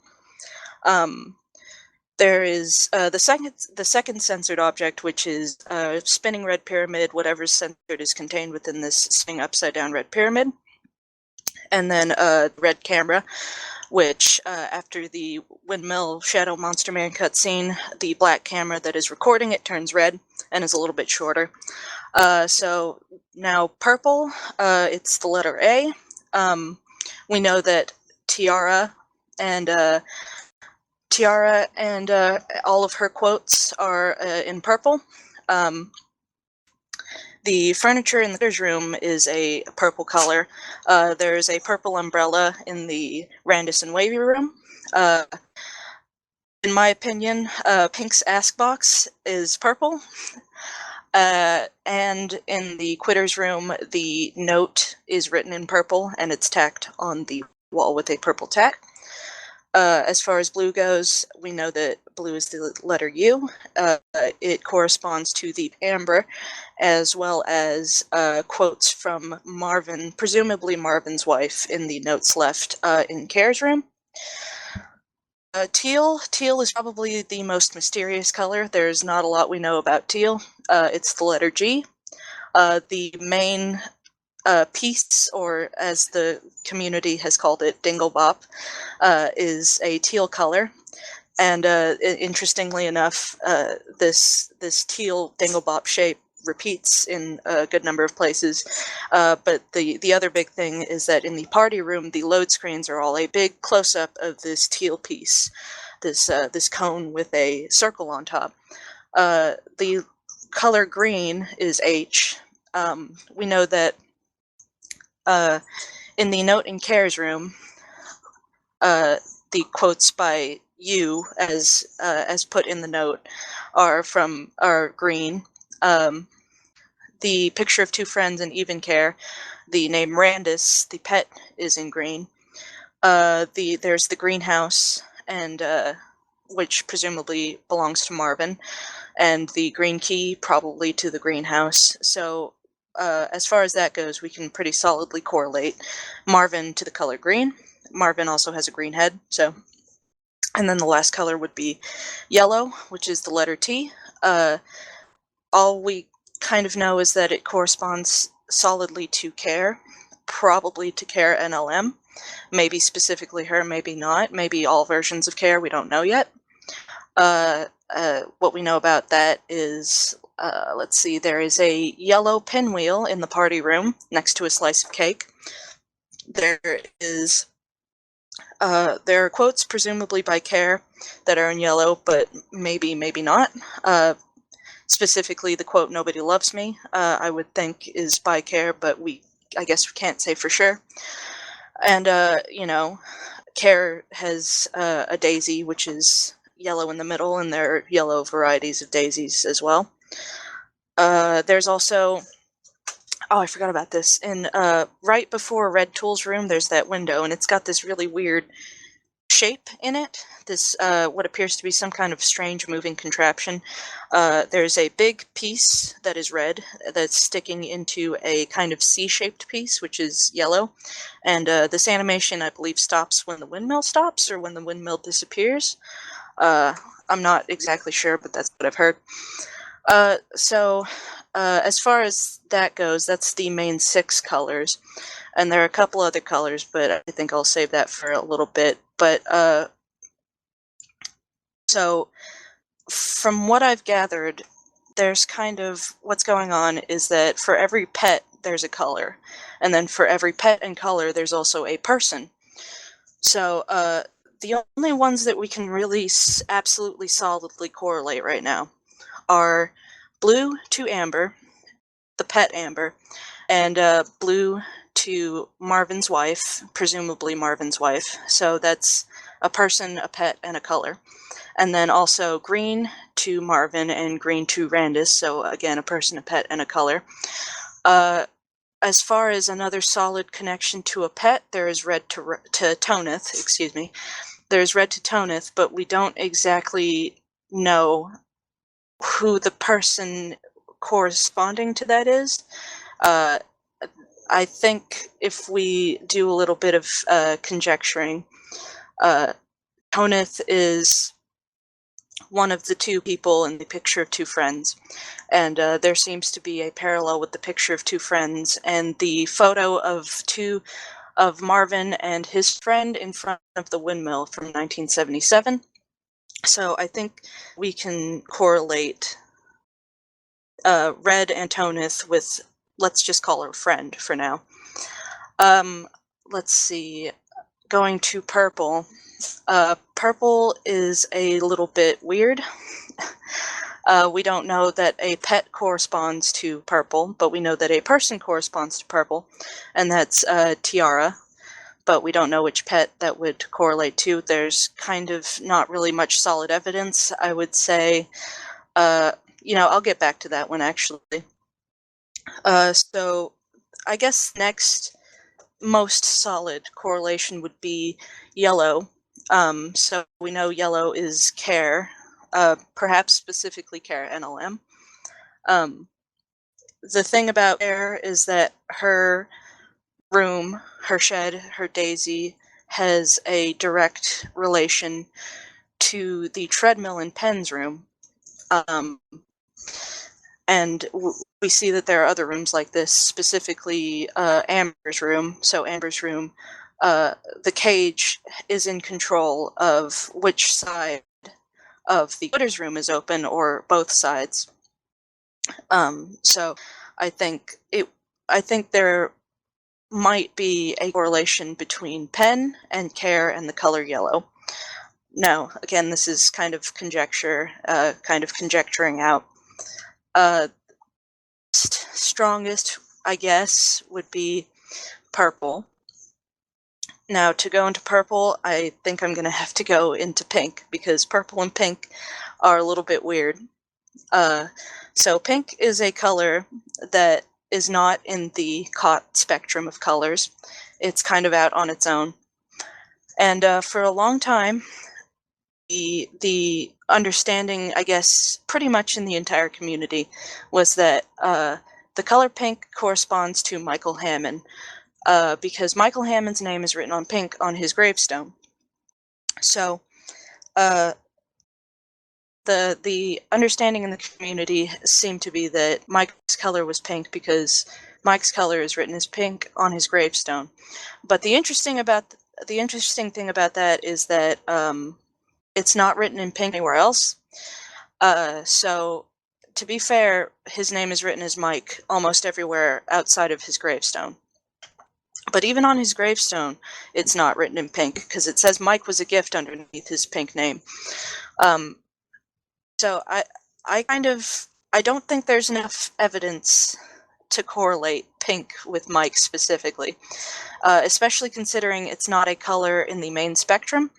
There is the second censored object, which is a spinning red pyramid. Whatever's censored is contained within this spinning upside down red pyramid. And then red camera, which after the windmill Shadow Monster Man cutscene, the black camera that is recording it turns red and is a little bit shorter. So now purple, it's the letter A. We know that Tiara and all of her quotes are in purple. The furniture in the visitor's room is a purple color. There's a purple umbrella in the Randus and Wavy room. In my opinion, Pink's ask box is purple. And in the Quitter's room, the note is written in purple, and it's tacked on the wall with a purple tack. As far as blue goes, we know that blue is the letter U. It corresponds to the amber, as well as quotes from Marvin, presumably Marvin's wife, in the notes left in Care's room. Teal is probably the most mysterious color. There's not a lot we know about teal. It's the letter G. The main piece, or as the community has called it, Dinglebop, is a teal color. And interestingly enough, this teal Dinglebop shape repeats in a good number of places. But the other big thing is that in the party room, the load screens are all a big close-up of this teal piece, this cone with a circle on top. The color green is H. We know that in the note in Care's room, the quotes by you, as put in the note, are green. The picture of 2 friends in even care, the name Randus, the pet, is in green. There's the greenhouse, and which presumably belongs to Marvin, and the green key probably to the greenhouse. So as far as that goes, we can pretty solidly correlate Marvin to the color green. Marvin also has a green head, so. And then the last color would be yellow, which is the letter T. All we kind of know is that it corresponds solidly to Care, probably to Care NLM. Maybe specifically her, maybe not. Maybe all versions of Care, we don't know yet. What we know about that is, let's see, there is a yellow pinwheel in the party room next to a slice of cake. There are quotes, presumably by Care, that are in yellow, but maybe not. Specifically, the quote, "Nobody loves me," I would think is by Care, but I guess we can't say for sure. And, Care has a daisy, which is yellow in the middle, and there are yellow varieties of daisies as well. There's also, I forgot about this. In right before Red Tool's room, there's that window, and it's got this really weird shape in it. This what appears to be some kind of strange moving contraption. There's a big piece that is red that's sticking into a kind of C-shaped piece, which is yellow. And this animation, I believe, stops when the windmill stops or when the windmill disappears. I'm not exactly sure, but that's what I've heard. So as far as that goes, that's the main 6 colors. And there are a couple other colors, but I think I'll save that for a little bit. But so from what I've gathered, there's kind of what's going on is that for every pet, there's a color. And then for every pet and color, there's also a person. So the only ones that we can really absolutely solidly correlate right now are blue to Amber, the pet Amber, and blue to Marvin's wife, presumably Marvin's wife. So that's a person, a pet, and a color. And then also green to Marvin and green to Randus. So again, a person, a pet, and a color. As far as another solid connection to a pet, there is red to Toneth, excuse me. There's red to Toneth, but we don't exactly know who the person corresponding to that is. I think if we do a little bit of conjecturing, Toneth is one of the 2 people in the picture of 2 friends, and there seems to be a parallel with the picture of 2 friends and the photo of Marvin and his friend in front of the windmill from 1977. So I think we can correlate Red and Toneth with, let's just call her friend for now. Let's see, going to purple. Purple is a little bit weird. We don't know that a pet corresponds to purple, but we know that a person corresponds to purple, and that's Tiara. But we don't know which pet that would correlate to. There's kind of not really much solid evidence, I would say. I'll get back to that one, actually. So I guess next most solid correlation would be yellow. So we know yellow is Care, perhaps specifically Care NLM. The thing about Care is that her room, her shed, her daisy has a direct relation to the treadmill in Penn's room. And we see that there are other rooms like this, specifically Amber's room. So Amber's room, the cage is in control of which side of the Twitter's room is open, or both sides. So I think there might be a correlation between Penn and Care and the color yellow. Now, again, this is kind of conjecture, kind of conjecturing out. Strongest, I guess, would be purple. Now, to go into purple, I think I'm going to have to go into pink, because purple and pink are a little bit weird. So pink is a color that is not in the COT spectrum of colors. It's kind of out on its own. And for a long time, the understanding, I guess, pretty much in the entire community, was that the color pink corresponds to Michael Hammond, because Michael Hammond's name is written on pink on his gravestone. So the understanding in the community seemed to be that Mike's color was pink because Mike's color is written as pink on his gravestone. But the interesting thing about that is that it's not written in pink anywhere else. So to be fair, his name is written as Mike almost everywhere outside of his gravestone. But even on his gravestone, it's not written in pink because it says Mike was a gift underneath his pink name. So I don't think there's enough evidence to correlate pink with Mike specifically, especially considering it's not a color in the main spectrum.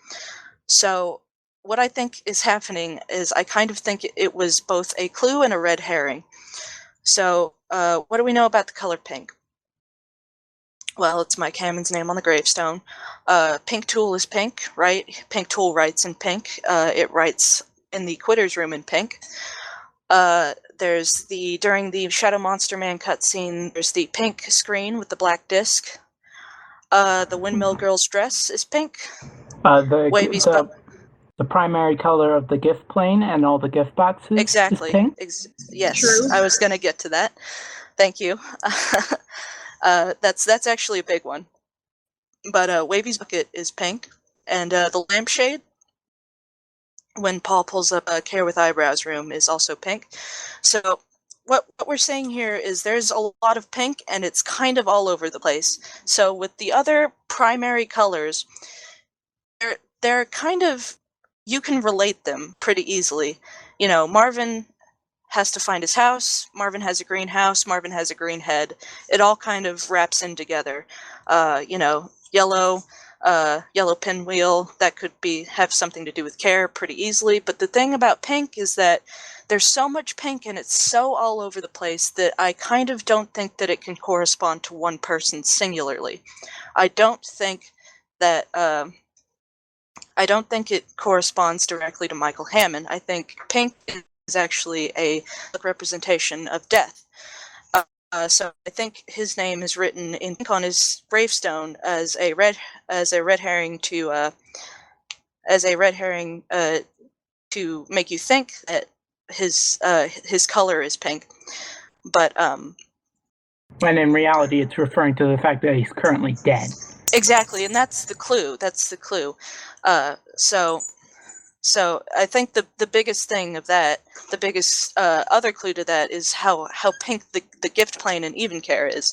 So what I think is happening is I kind of think it was both a clue and a red herring. So what do we know about the color pink? Well, it's Mike Hammond's name on the gravestone. Pink Tool is pink, right? Pink Tool writes in pink. It writes in the Quitter's room in pink. There's during the Shadow Monster Man cutscene, there's the pink screen with the black disc. The Windmill Girl's dress is pink. Wavy's the primary color of the gift plane and all the gift boxes exactly. is pink? Yes, True. I was going to get to that. Thank you. That's actually a big one. But Wavy's bucket is pink, and the lampshade, when Paul pulls up a Care with Eyebrows room, is also pink. So what we're saying here is there's a lot of pink, and it's kind of all over the place. So with the other primary colors, they're kind of, you can relate them pretty easily. You know, Marvin has to find his house. Marvin has a green house. Marvin has a green head. It all kind of wraps in together. You know, yellow pinwheel, that could have something to do with care pretty easily. But the thing about pink is that there's so much pink and it's so all over the place that I kind of don't think that it can correspond to one person singularly. I don't think that it corresponds directly to Michael Hammond. I think pink is actually a representation of death. So I think his name is written in pink on his gravestone as a red herring to make you think that his color is pink. But when in reality it's referring to the fact that he's currently dead. Exactly, and that's the clue. So I think the biggest thing of that, the biggest other clue to that is how pink the gift plane in Even Care is.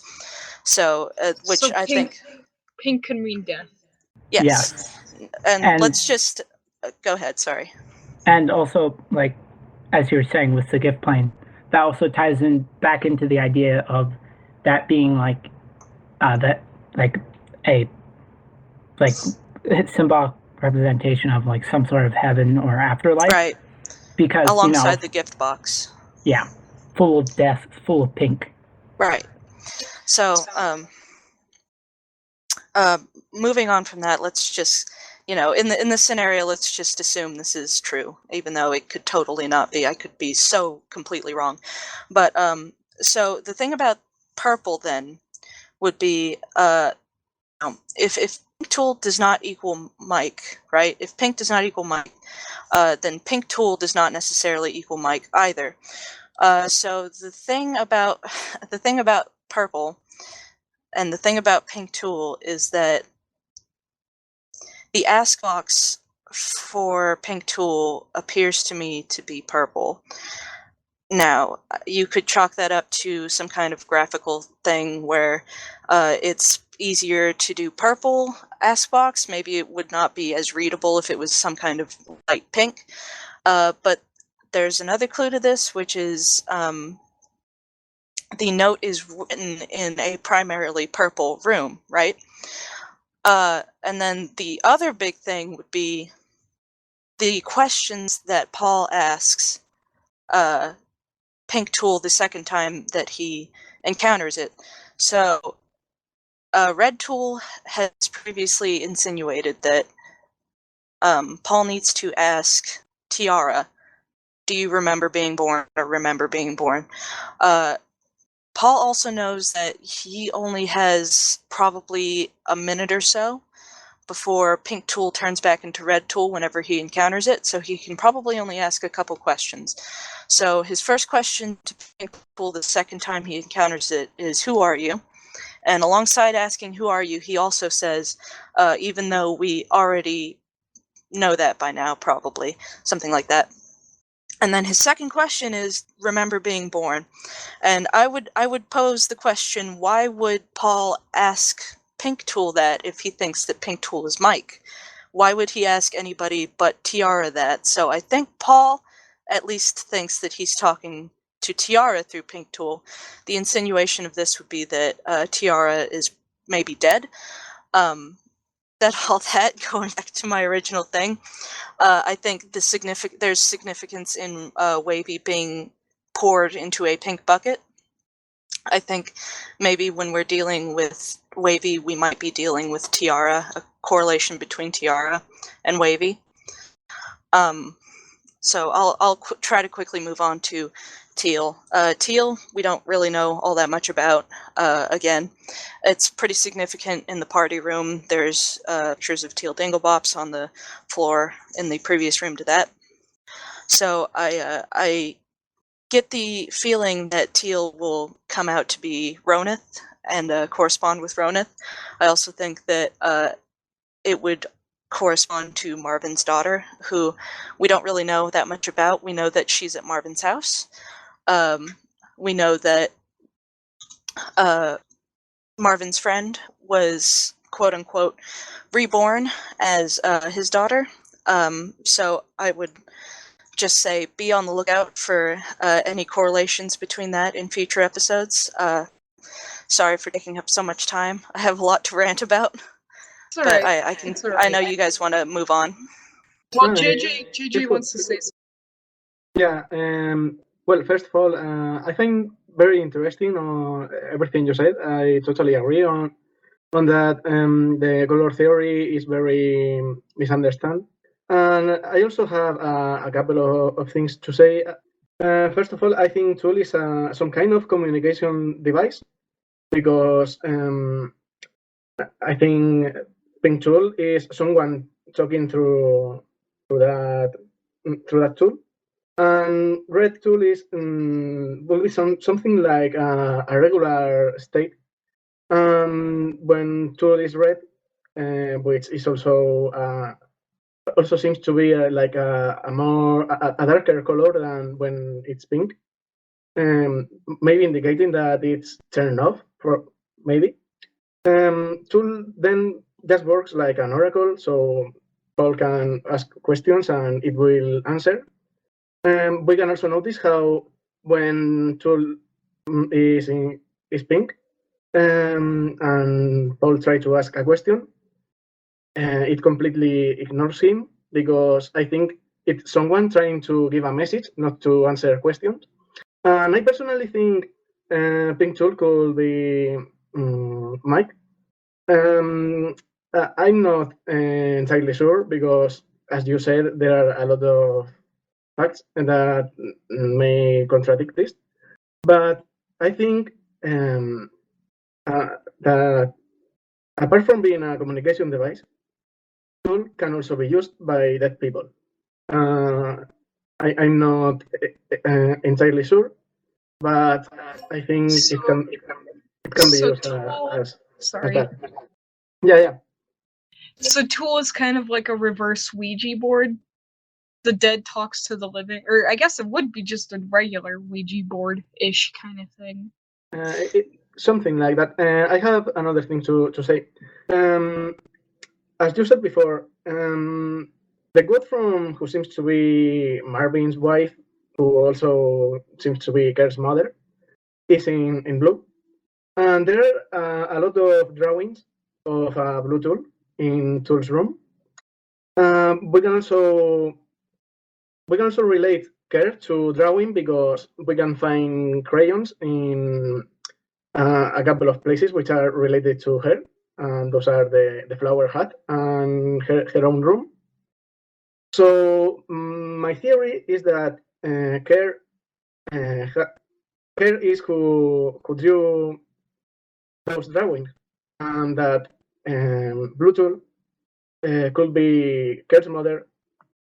So which So I think pink can mean death. yes. And let's just go ahead. Sorry. And also, like as you were saying with the gift plane, that also ties in back into the idea of that being like a symbolic representation of like some sort of heaven or afterlife, right? Because alongside the gift box, yeah, full of death, full of pink, right? So moving on from that, let's just, you know, in the scenario, let's just assume this is true, even though it could totally not be. I could be so completely wrong. But so the thing about purple then would be if Pink Tool does not equal Mike, right? If pink does not equal Mike, then Pink Tool does not necessarily equal Mike either. So the thing about purple and the thing about Pink Tool is that the ask box for Pink Tool appears to me to be purple. Now, you could chalk that up to some kind of graphical thing where it's easier to do purple ask box. Maybe it would not be as readable if it was some kind of light pink. But there's another clue to this, which is the note is written in a primarily purple room, right? And then the other big thing would be the questions that Paul asks Pink Tool the second time that he encounters it. So Red Tool has previously insinuated that Paul needs to ask Tiara, do you remember being born or remember being born? Paul also knows that he only has probably a minute or so before Pink Tool turns back into Red Tool whenever he encounters it, so he can probably only ask a couple questions. So his first question to Pink Tool the second time he encounters it is, who are you? And alongside asking, who are you, he also says, even though we already know that by now, probably, something like that. And then his second question is, remember being born? And I would pose the question, why would Paul ask Pink Tool that if he thinks that Pink Tool is Mike? Why would he ask anybody but Tiara that? So I think Paul at least thinks that he's talking to Tiara through Pink Tool. The insinuation of this would be that Tiara is maybe dead. All that, going back to my original thing, I think there's significance in Wavy being poured into a pink bucket. I think maybe when we're dealing with Wavy, we might be dealing with Tiara, a correlation between Tiara and Wavy. So I'll try to quickly move on to Teal. Teal, we don't really know all that much about. Again, it's pretty significant in the party room. There's pictures of Teal Dinglebops on the floor in the previous room to that. So I get the feeling that Teal will come out to be Ronith and correspond with Ronith. I also think that it would correspond to Marvin's daughter, who we don't really know that much about. We know that she's at Marvin's house. We know that Marvin's friend was, quote unquote, reborn as his daughter. So I would just say be on the lookout for any correlations between that in future episodes. Sorry for taking up so much time. I have a lot to rant about. It's all But right. I can. It's all I know right. you guys want to move on. Well, No, JJ wants to say something. Yeah. Well, first of all, I find very interesting everything you said. I totally agree on that. The color theory is very misunderstood, and I also have a couple of things to say. First of all, I think Tool is some kind of communication device because I think Pink Tool is someone talking through that tool, and Red Tool is will be something like a regular state. When Tool is red, which is also seems to be like a darker color than when it's pink, maybe indicating that it's turned off for maybe. Tool then just works like an oracle, so Paul can ask questions and it will answer. We can also notice how when Tool is pink and Paul tries to ask a question, it completely ignores him because I think it's someone trying to give a message, not to answer questions. And I personally think Pink Tool could be Mike. I'm not entirely sure because, as you said, there are a lot of facts that may contradict this. But I think that apart from being a communication device, tool can also be used by dead people. I'm not entirely sure, but I think it can be used as that. Yeah. So Tool is kind of like a reverse Ouija board. The dead talks to the living, or I guess it would be just a regular Ouija board-ish kind of thing. Something like that. I have another thing to say. As you said before, the god from who seems to be Marvin's wife, who also seems to be Kerr's mother, is in blue. And there are a lot of drawings of a blue tool in Tool's room. We can also relate Kerr to drawing because we can find crayons in a couple of places which are related to her, and those are the flower hat and her own room. So my theory is that Care is who drew those drawings, and that Bluetooth could be Care's mother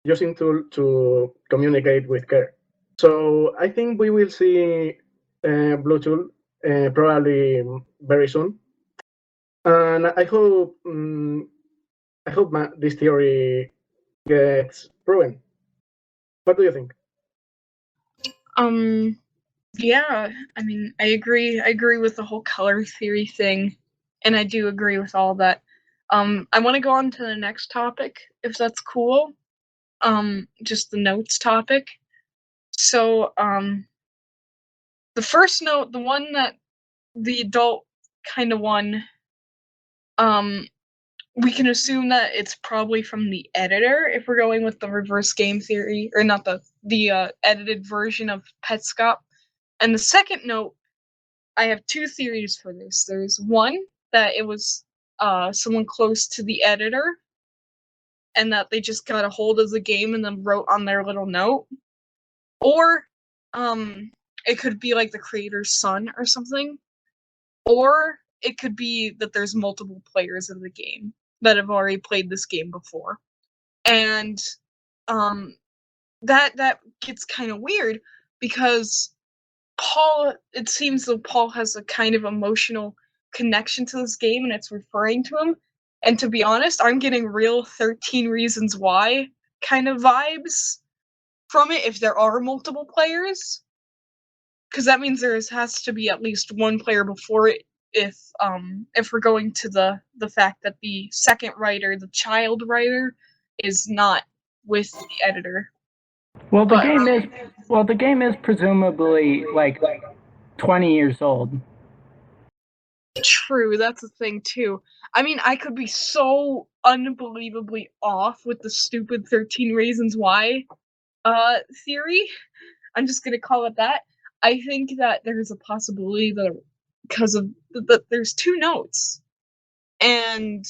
using tool to communicate with Care. So I think we will see Bluetooth probably very soon, and I hope this theory gets proven. What do you think? Yeah, I mean, I agree with the whole color theory thing, and I do agree with all that. I want to go on to the next topic, if that's cool. Just the notes topic. So, the first note, the one that the adult kind of one, we can assume that it's probably from the editor if we're going with the reverse game theory, or not the edited version of Petscop. And the second note, I have two theories for this. There's one that it was someone close to the editor, and that they just got a hold of the game and then wrote on their little note, or it could be like the creator's son or something, or it could be that there's multiple players of the game that have already played this game before, and that gets kind of weird because Paul, it seems that Paul has a kind of emotional connection to this game and it's referring to him. And to be honest, I'm getting real 13 Reasons Why kind of vibes from it if there are multiple players. Because that means there has to be at least one player before it if we're going to the fact that the second writer, the child writer, is not with the editor. Well, the But game is presumably like 20 years old. true, that's the thing too. I mean, I could be so unbelievably off with the stupid 13 Reasons Why theory. I'm just gonna call it that. I think that there's a possibility that because of that there's two notes and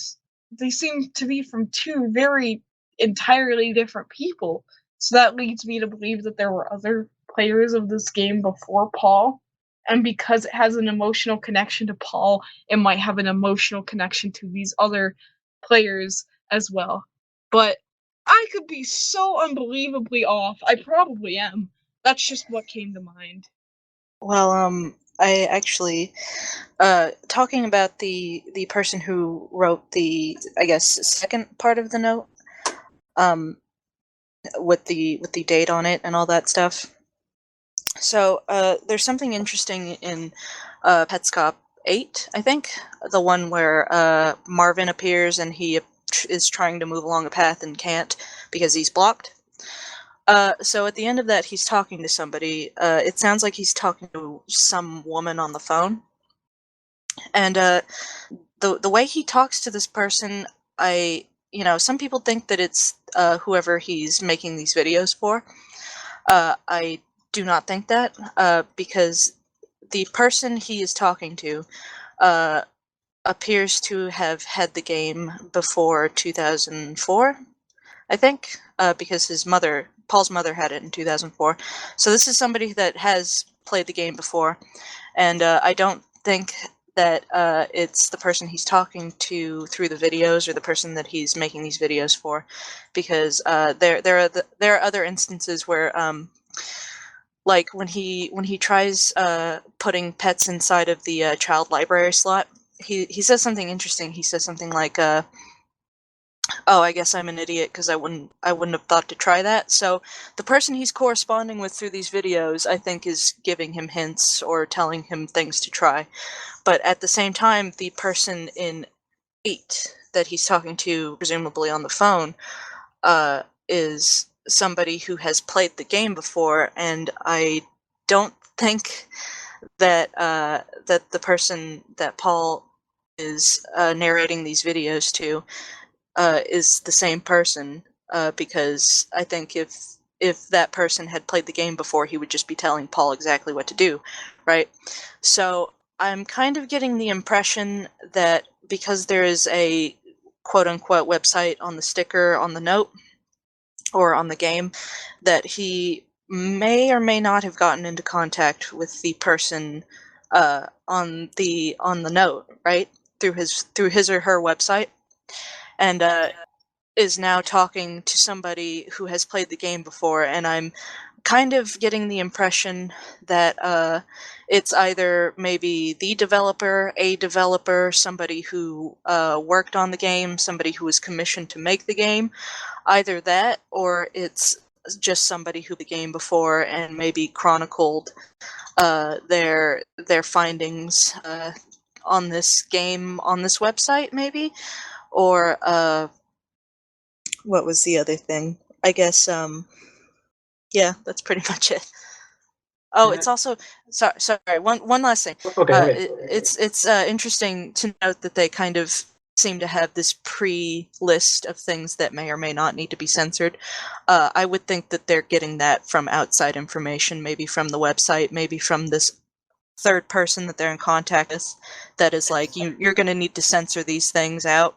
they seem to be from two very entirely different people. So that leads me to believe that there were other players of this game before Paul. And because it has an emotional connection to Paul, it might have an emotional connection to these other players as well. But I could be so unbelievably off. I probably am. That's just what came to mind. Well, I actually, talking about the person who wrote the, I guess, second part of the note, with the date on it and all that stuff. So, there's something interesting in Petscop 8, I think, the one where Marvin appears and he is trying to move along a path and can't because he's blocked. So at the end of that, he's talking to somebody. It sounds like he's talking to some woman on the phone. And the way he talks to this person, some people think that it's whoever he's making these videos for. I do not think that, because the person he is talking to appears to have had the game before 2004, I think, because Paul's mother had it in 2004. So this is somebody that has played the game before, and I don't think that it's the person he's talking to through the videos or the person that he's making these videos for, because there are other instances where like when he tries putting pets inside of the child library slot, he says something interesting. He says something like, "Oh, I guess I'm an idiot because I wouldn't have thought to try that." So the person he's corresponding with through these videos, I think, is giving him hints or telling him things to try. But at the same time, the person in 8 that he's talking to, presumably on the phone, is somebody who has played the game before, and I don't think that that the person that Paul is narrating these videos to is the same person, because I think if that person had played the game before, he would just be telling Paul exactly what to do, right? So I'm kind of getting the impression that because there is a quote-unquote website on the sticker on the note, or on the game, that he may or may not have gotten into contact with the person on the note, right, through his or her website, and is now talking to somebody who has played the game before. And I'm kind of getting the impression that it's either maybe the developer, a developer, somebody who worked on the game, somebody who was commissioned to make the game, either that, or it's just somebody who the game before and maybe chronicled their findings on this game on this website, maybe, or what was the other thing? I guess yeah, that's pretty much it. Oh, it's also sorry. One last thing. Okay. It's interesting to note that they kind of seem to have this pre-list of things that may or may not need to be censored. I would think that they're getting that from outside information, maybe from the website, maybe from this third person that they're in contact with, that is like, you're going to need to censor these things out.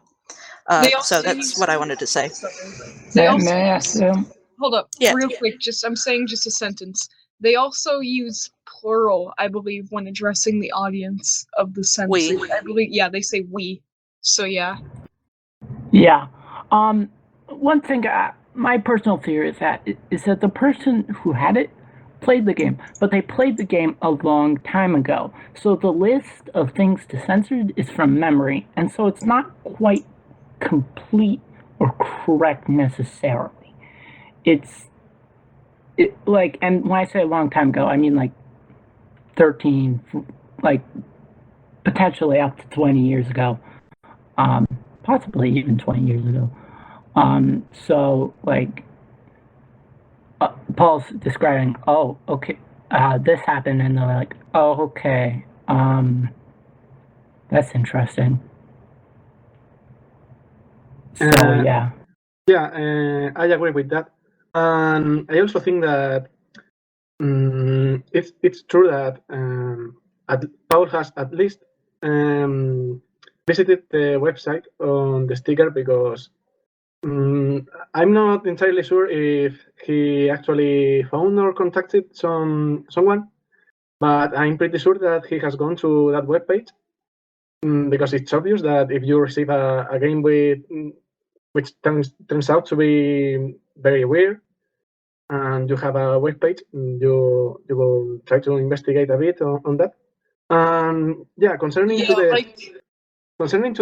So that's what I wanted to say. They May I ask them? Hold up, Yeah. real quick. I'm saying just a sentence. They also use plural, I believe, when addressing the audience of the censored. We. I believe, yeah, they say we. So yeah. Yeah. One thing, my personal theory is that the person who had it played the game, but they played the game a long time ago. So the list of things to censor is from memory, and so it's not quite complete or correct necessarily. Like, and when I say a long time ago, I mean like 13, like potentially up to 20 years ago, possibly even 20 years ago. So like Paul's describing, oh, okay, this happened, and they're like, oh, okay, that's interesting. So yeah. Yeah, I agree with that. And I also think that it's true that Paul has at least visited the website on the sticker, because I'm not entirely sure if he actually found or contacted someone, but I'm pretty sure that he has gone to that webpage, because it's obvious that if you receive a game which turns out to be very weird, and you have a web page, you will try to investigate a bit on that. Yeah, concerning to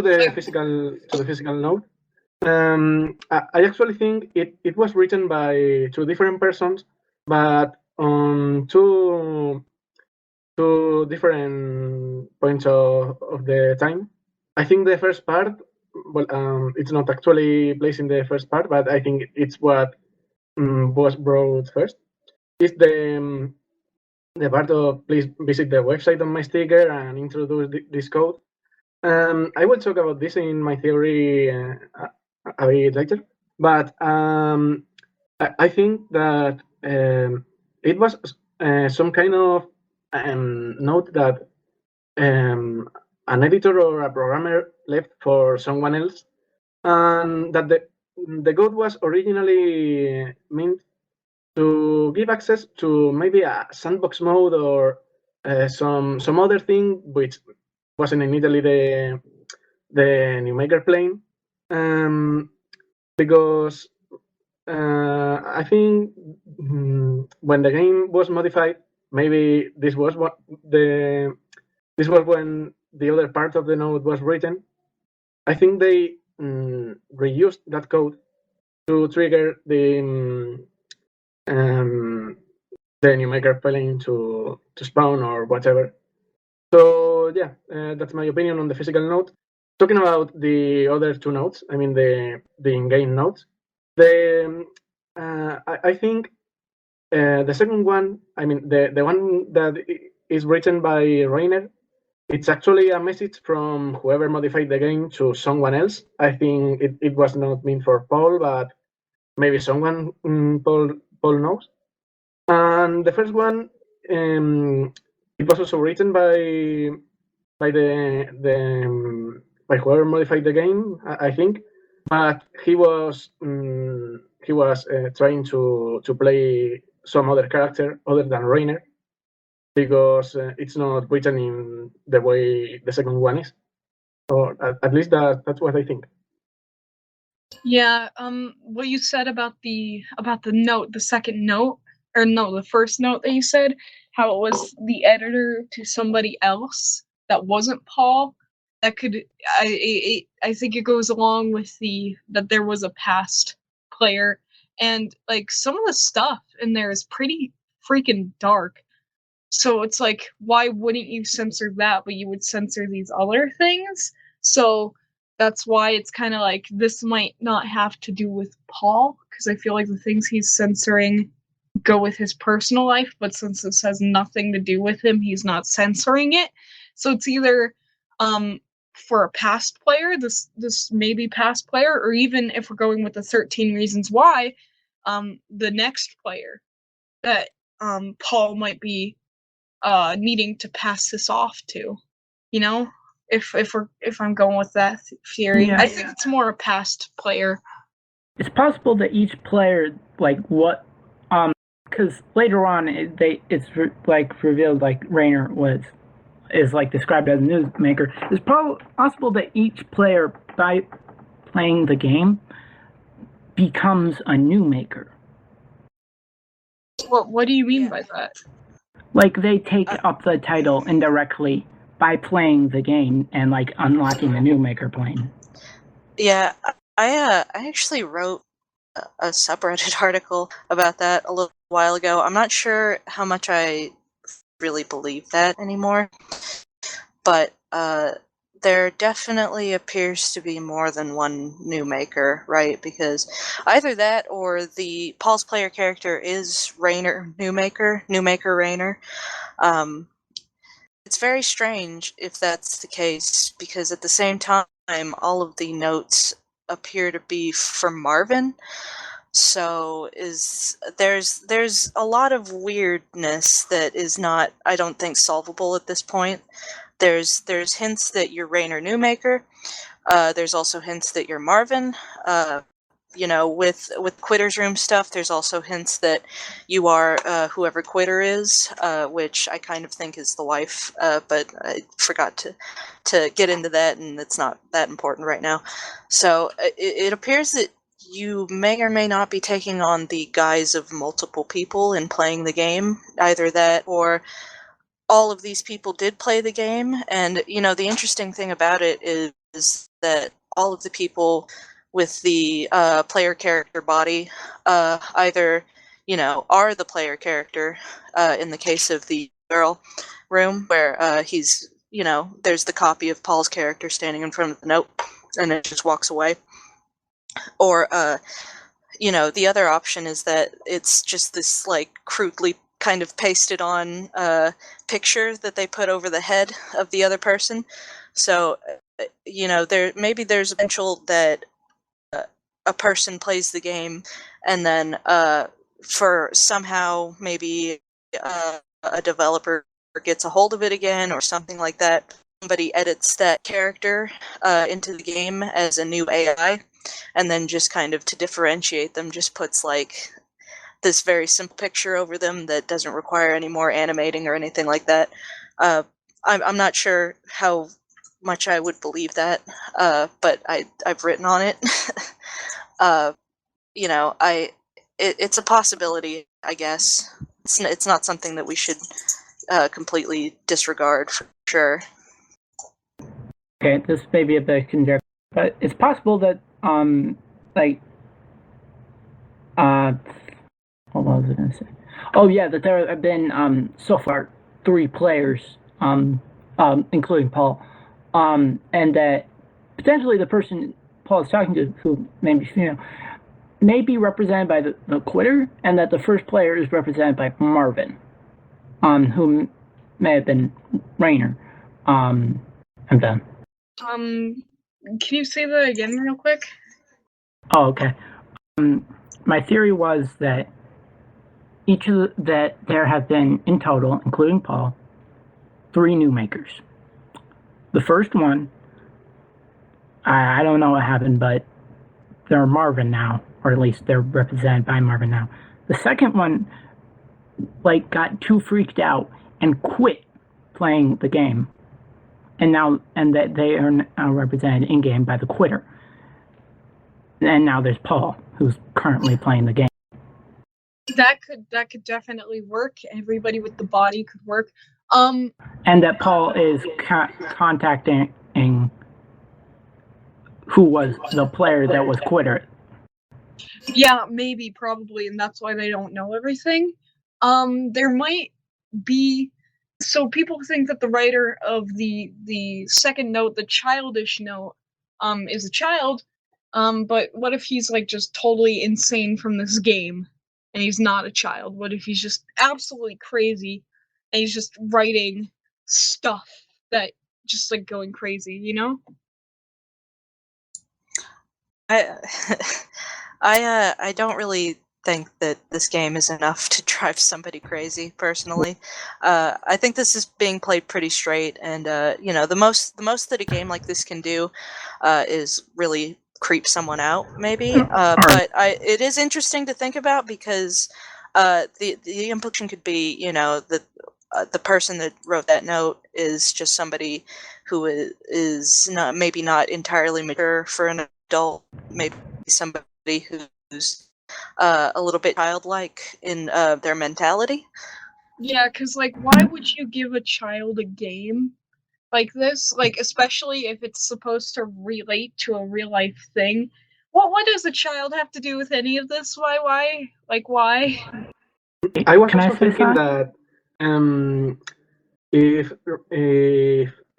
the physical note, I actually think it was written by two different persons, but on two different points of the time. I think the first part, well, it's not actually placed in the first part, but I think it's what was brought first. Is the part of please visit the website on my sticker and introduce this code. I will talk about this in my theory a bit later, but I think that it was some kind of note that an editor or a programmer left for someone else, and that the code was originally meant to give access to maybe a sandbox mode or some other thing which wasn't immediately the Newmaker plane, because I think when the game was modified, maybe this was when the other part of the node was written. I think they reused that code to trigger the Newmaker plane to spawn or whatever. So yeah, that's my opinion on the physical node. Talking about the other two nodes, I mean the in-game nodes. I think the second one, I mean the one that is written by Rainer, it's actually a message from whoever modified the game to someone else. I think it was not meant for Paul, but maybe someone Paul knows. And the first one, it was also written by whoever modified the game, I think. But he was he was trying to play some other character other than Rainer, because it's not written in the way the second one is, or at least that's what I think. Yeah, what you said about the note, the second note, or no, the first note that you said, how it was the editor to somebody else that wasn't Paul. That could, I think it goes along with that there was a past player, and like some of the stuff in there is pretty freaking dark. So it's like, why wouldn't you censor that, but you would censor these other things? So that's why it's kind of like this might not have to do with Paul, because I feel like the things he's censoring go with his personal life, but since this has nothing to do with him, he's not censoring it. So it's either for a past player, this maybe past player, or even if we're going with the 13 reasons why, the next player that Paul might be needing to pass this off to, you know, if I'm going with that theory. Yeah. I think it's more a past player. It's possible that each player, like what, because later on it's revealed like Rainer is like described as a newsmaker. It's possible that each player, by playing the game, becomes a newmaker. What do you mean by that? Like they take up the title indirectly by playing the game and like unlocking the newmaker plane. Yeah, I actually wrote a subreddit article about that a little while ago. I'm not sure how much I really believe that anymore, but there definitely appears to be more than one newmaker, right? Because either that or the Paul's player character is Rainer Newmaker Rainer. It's very strange if that's the case, because at the same time, all of the notes appear to be from Marvin. So there's a lot of weirdness that is not, I don't think, solvable at this point. There's hints that you're Rainer Newmaker. There's also hints that you're Marvin. You know, with Quitter's Room stuff, there's also hints that you are whoever Quitter is, which I kind of think is the wife, but I forgot to get into that, and it's not that important right now. So it appears that you may or may not be taking on the guise of multiple people in playing the game. Either that, or all of these people did play the game, and you know, the interesting thing about it is that all of the people with the player character body either, you know, are the player character, in the case of the girl room, where he's, you know, there's the copy of Paul's character standing in front of the note and it just walks away. Or you know, the other option is that it's just this like crudely kind of pasted on picture that they put over the head of the other person. So you know, there's a potential that a person plays the game, and then for somehow maybe a developer gets a hold of it again or something like that. Somebody edits that character into the game as a new AI, and then just kind of to differentiate them, just puts like this very simple picture over them that doesn't require any more animating or anything like that. I'm not sure how much I would believe that, but I've written on it. You know, it's a possibility, I guess. It's not something that we should completely disregard, for sure. Okay, this may be a bit conjecture, but it's possible that what was I going to say? Oh yeah, that there have been so far 3 players, including Paul, and that potentially the person Paul is talking to, who maybe female, may be represented by the Quitter, and that the first player is represented by Marvin, who may have been Rainer. I'm done. Can you say that again real quick? Oh, okay. My theory was that that there have been in total, including Paul, 3 newmakers. The first one, I don't know what happened, but they're Marvin now, or at least they're represented by Marvin now. The second one, like, got too freaked out and quit playing the game, and that they are now represented in game by the quitter. And now there's Paul, who's currently playing the game. That could definitely work. Everybody with the body could work. And that Paul is contacting who was the player that was quitter. Yeah, maybe, probably, and that's why they don't know everything. There might be. So people think that the writer of the second note, the childish note, is a child. But what if he's like just totally insane from this game, and he's not a child? What if he's just absolutely crazy, and he's just writing stuff that just like going crazy, you know? I don't really think that this game is enough to drive somebody crazy, personally. I think this is being played pretty straight, and the most that a game like this can do is really creep someone out, maybe. But it is interesting to think about, because the implication could be, that the person that wrote that note is just somebody who is maybe not entirely mature for an adult, maybe somebody who's a little bit childlike in their mentality. Yeah, because like, why would you give a child a game like this? Like, especially if it's supposed to relate to a real life thing. What does a child have to do with any of this? Why? Like, why? I was Can I also say thinking something? that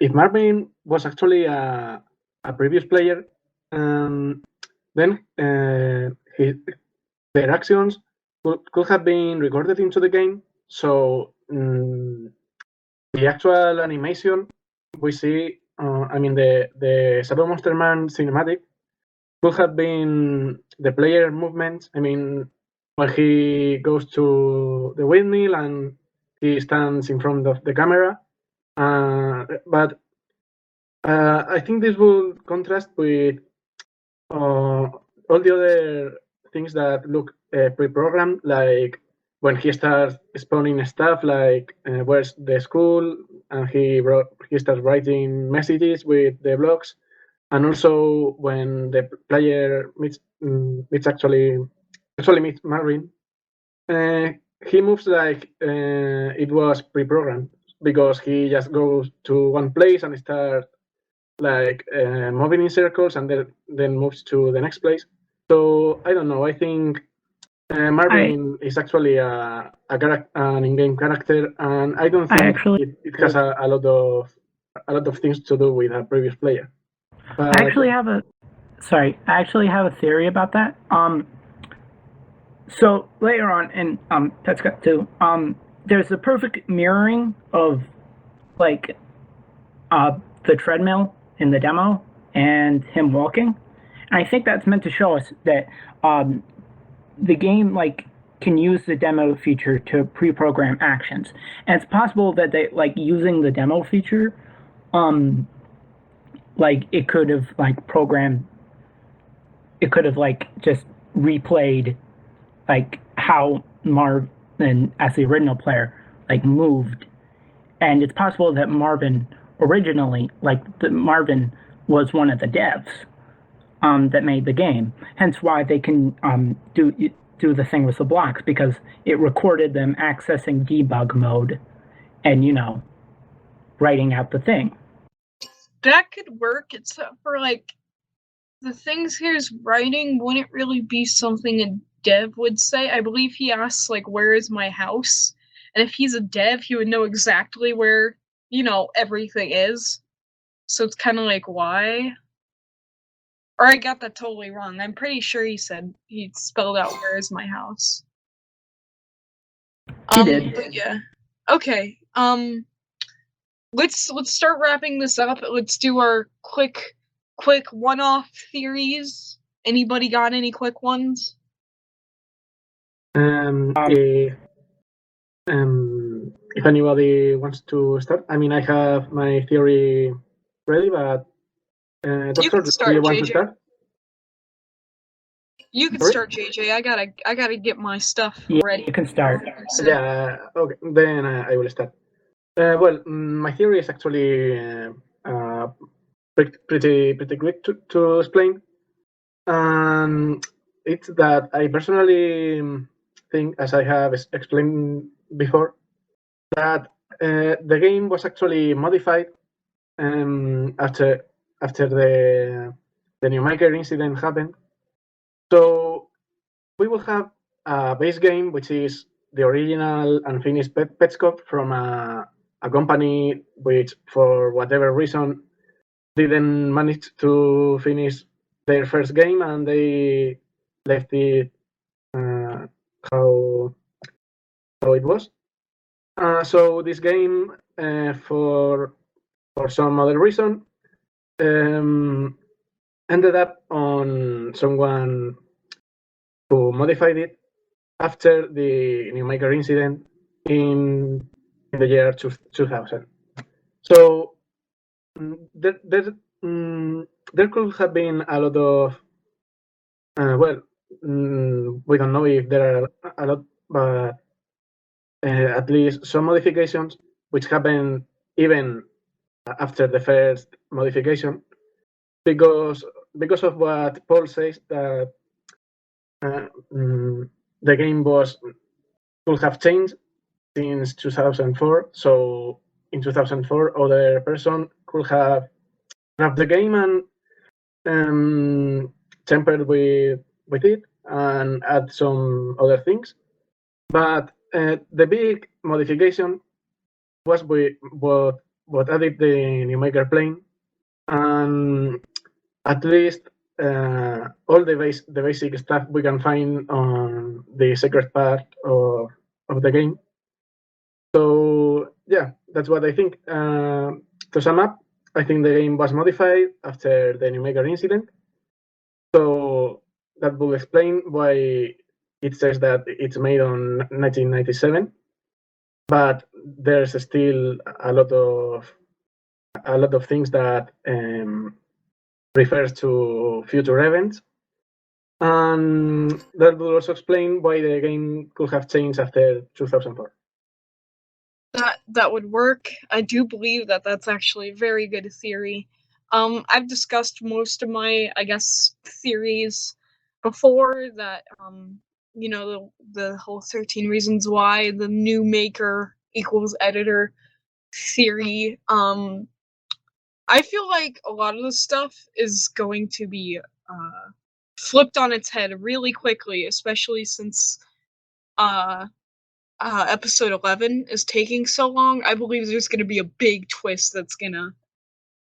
if Marvin was actually a previous player, then their actions could have been recorded into the game. So the actual animation we see, the Shadow Monster Man cinematic could have been the player movements. I mean, when he goes to the windmill and he stands in front of the camera. But I think this will contrast with all the other things that look pre-programmed, like when he starts spawning stuff, like where's the school, and he starts writing messages with the blocks, and also when the player meets Marvin, he moves like it was pre-programmed, because he just goes to one place and starts like moving in circles, and then moves to the next place. So I don't know. I think Marvin is actually an in-game character, and I don't think it has a lot of things to do with a previous player. But I actually have a theory about that. So later on in Petscop 2, there's a perfect mirroring of like the treadmill in the demo and him walking. And I think that's meant to show us that the game like can use the demo feature to pre-program actions. And it's possible that they like using the demo feature, like it could have like programmed, it could have like just replayed like how Marvin as the original player like moved. And it's possible that Marvin originally, Marvin was one of the devs that made the game. Hence why they can do the thing with the blocks, because it recorded them accessing debug mode and, writing out the thing. That could work, except for like the things he's writing wouldn't really be something a dev would say. I believe he asks like, where is my house? And if he's a dev, he would know exactly where, everything is. So it's kind of like, why? Or I got that totally wrong. I'm pretty sure he spelled out, where is my house? He did. But yeah. Okay. Let's start wrapping this up. Let's do our quick one-off theories. Anybody got any quick ones? If anybody wants to start, I mean, I have my theory ready, but Doctor, do you want to start? You can Sorry? start, JJ. I gotta get my stuff Yeah, ready. you can start. So, Yeah, okay, then I will start. Well, my theory is actually pretty quick to explain. It's that I personally think, as I have explained before, that the game was actually modified after the Newmaker incident happened. So we will have a base game, which is the original unfinished Petscop from a company which, for whatever reason, didn't manage to finish their first game, and they left it how it was. So this game, for some other reason, ended up on someone who modified it after the Newmaker incident in the year 2000. So there could have been a lot of we don't know if there are a lot, but at least some modifications which happened even after the first modification, because of what Paul says, that the game could have changed since 2004. So in 2004, other person could have grabbed the game and tempered with it and add some other things. But the big modification was what added the Newmaker plane, and at least all the basic stuff we can find on the secret part of the game. So yeah, that's what I think. To sum up, I think the game was modified after the Newmaker incident. So that will explain why it says that it's made on 1997, but there's still a lot of things that refers to future events, and that will also explain why the game could have changed after 2004. that would work. I do believe that that's actually a very good theory. I've discussed most of my, I guess, theories before. That the whole 13 reasons why the new maker equals editor theory. I feel like a lot of this stuff is going to be flipped on its head really quickly, especially since episode 11 is taking so long. I believe there's going to be a big twist that's going to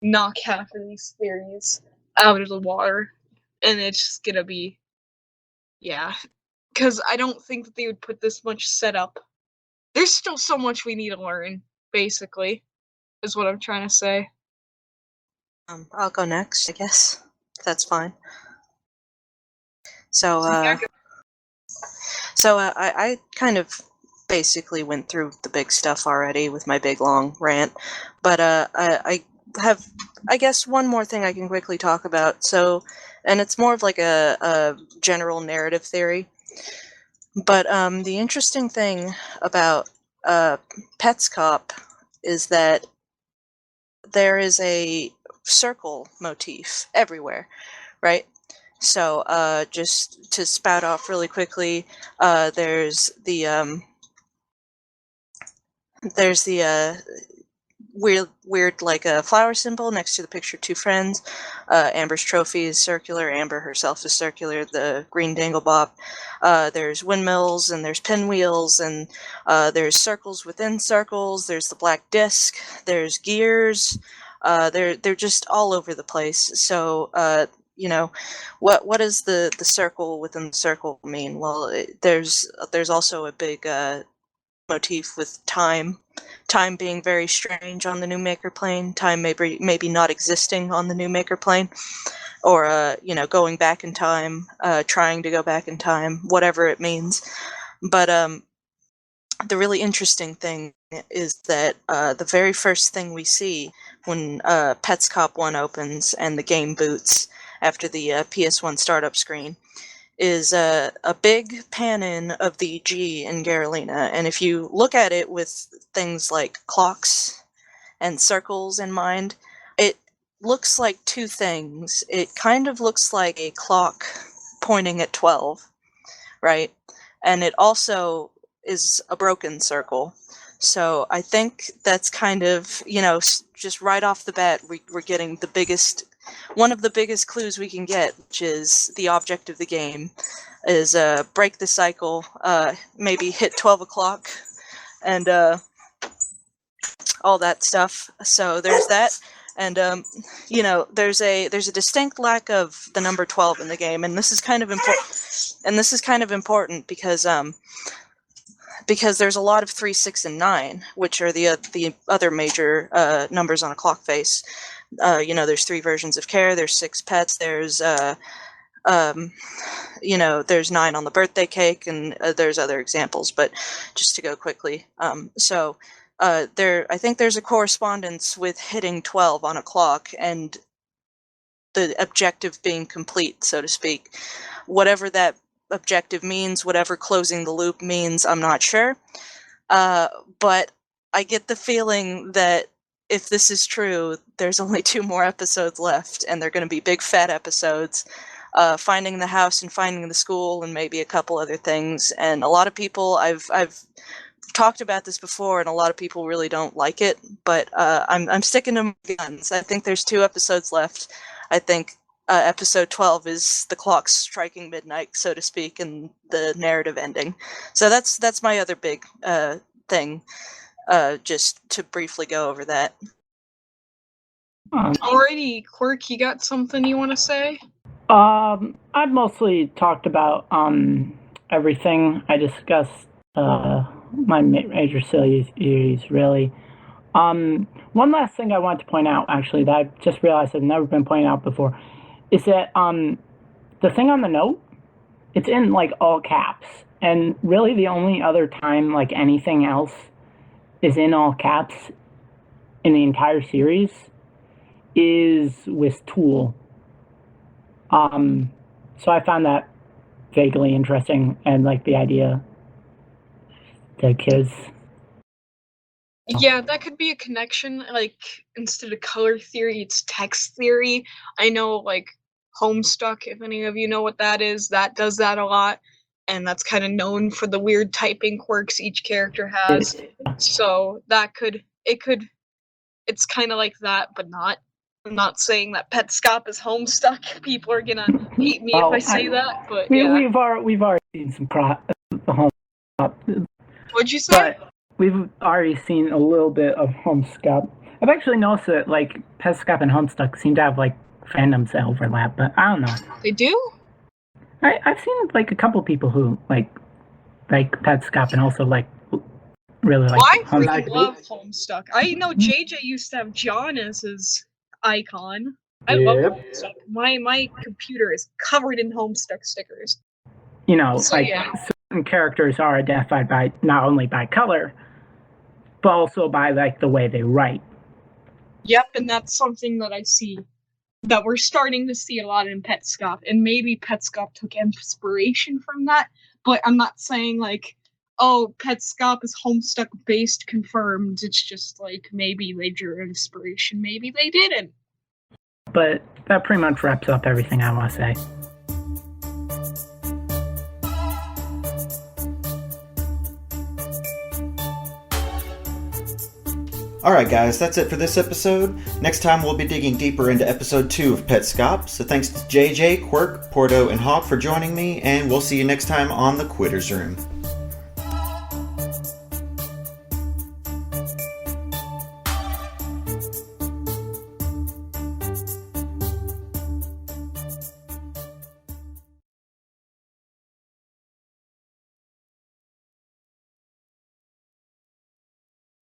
knock half of these theories out of the water. And it's just going to be, yeah. Because I don't think that they would put this much setup. There's still so much we need to learn, basically, is what I'm trying to say. I'll go next, I guess. That's fine. So, I kind of basically went through the big stuff already with my big long rant, but I have, I guess, one more thing I can quickly talk about. So, and it's more of like a general narrative theory. But the interesting thing about Petscop is that there is a circle motif everywhere, right? So just to spout off really quickly, there's the weird like a flower symbol next to the picture of two friends. Amber's trophy is circular. Amber herself is circular. The green danglebop. There's windmills and there's pinwheels and there's circles within circles. There's the black disc. There's gears. They're just all over the place. So what does the circle within the circle mean? Well, there's also a big motif with time being very strange on the Newmaker plane, time maybe not existing on the Newmaker plane, or going back in time, trying to go back in time, whatever it means. But the really interesting thing is that the very first thing we see when Petscop 1 opens and the game boots after the PS1 startup screen is a big pan-in of the G in Garalina, and if you look at it with things like clocks and circles in mind, it looks like two things. It kind of looks like a clock pointing at 12, right? And it also is a broken circle. So I think that's kind of, just right off the bat, we're getting one of the biggest clues we can get, which is the object of the game, is break the cycle, maybe hit 12 o'clock, and all that stuff. So there's that. And there's a distinct lack of the number 12 in the game, and this is kind of important because there's a lot of 3, 6, and 9, which are the other major numbers on a clock face. There's 3 versions of care. There's 6 pets. There's there's 9 on the birthday cake, and there's other examples. But just to go quickly, I think there's a correspondence with hitting 12 on a clock and the objective being complete, so to speak. Whatever that objective means, whatever closing the loop means, I'm not sure. But I get the feeling that if this is true, there's only 2 more episodes left, and they're going to be big fat episodes. Finding the house and finding the school and maybe a couple other things. And a lot of people, I've talked about this before, and a lot of people really don't like it, but I'm sticking to my guns. I think there's 2 episodes left. I think episode 12 is the clock striking midnight, so to speak, and the narrative ending. So that's my other big thing, just to briefly go over that. Alrighty, Quirk, you got something you want to say? I've mostly talked about everything. I discussed my major series, really. One last thing I want to point out, actually, that I just realized has never been pointed out before, is that the thing on the note, it's in like all caps, and really the only other time like anything else is in all caps in the entire series is with Tool. So I found that vaguely interesting, and like the idea the kids. Yeah, that could be a connection. Like, instead of color theory, it's text theory. I know, like, Homestuck, if any of you know what that is, that does that a lot. And that's kind of known for the weird typing quirks each character has. So it's kind of like that, but not. I'm not saying that Petscop is Homestuck. People are gonna hate me if I say that, but yeah. We've already seen some Homestuck. What'd you say? But we've already seen a little bit of Homestuck. I've actually noticed that like Petscop and Homestuck seem to have like fandoms that overlap, but I don't know. They do? I've seen like a couple people who like Petscop and also like really like. I really love Homestuck. I know JJ used to have John as his icon. I love Homestuck. My computer is covered in Homestuck stickers. You know, so, like certain characters are identified by not only by color, but also by like the way they write. Yep, and that's something that I see that we're starting to see a lot in Petscop, and maybe Petscop took inspiration from that, but I'm not saying like, oh, Petscop is Homestuck based confirmed. It's just like maybe they drew inspiration, maybe they didn't. But that pretty much wraps up everything I want to say. Alright guys, that's it for this episode. Next time we'll be digging deeper into episode 2 of Petscop. So thanks to JJ, Quirk, Porto, and Hawk for joining me, and we'll see you next time on The Quitters Room.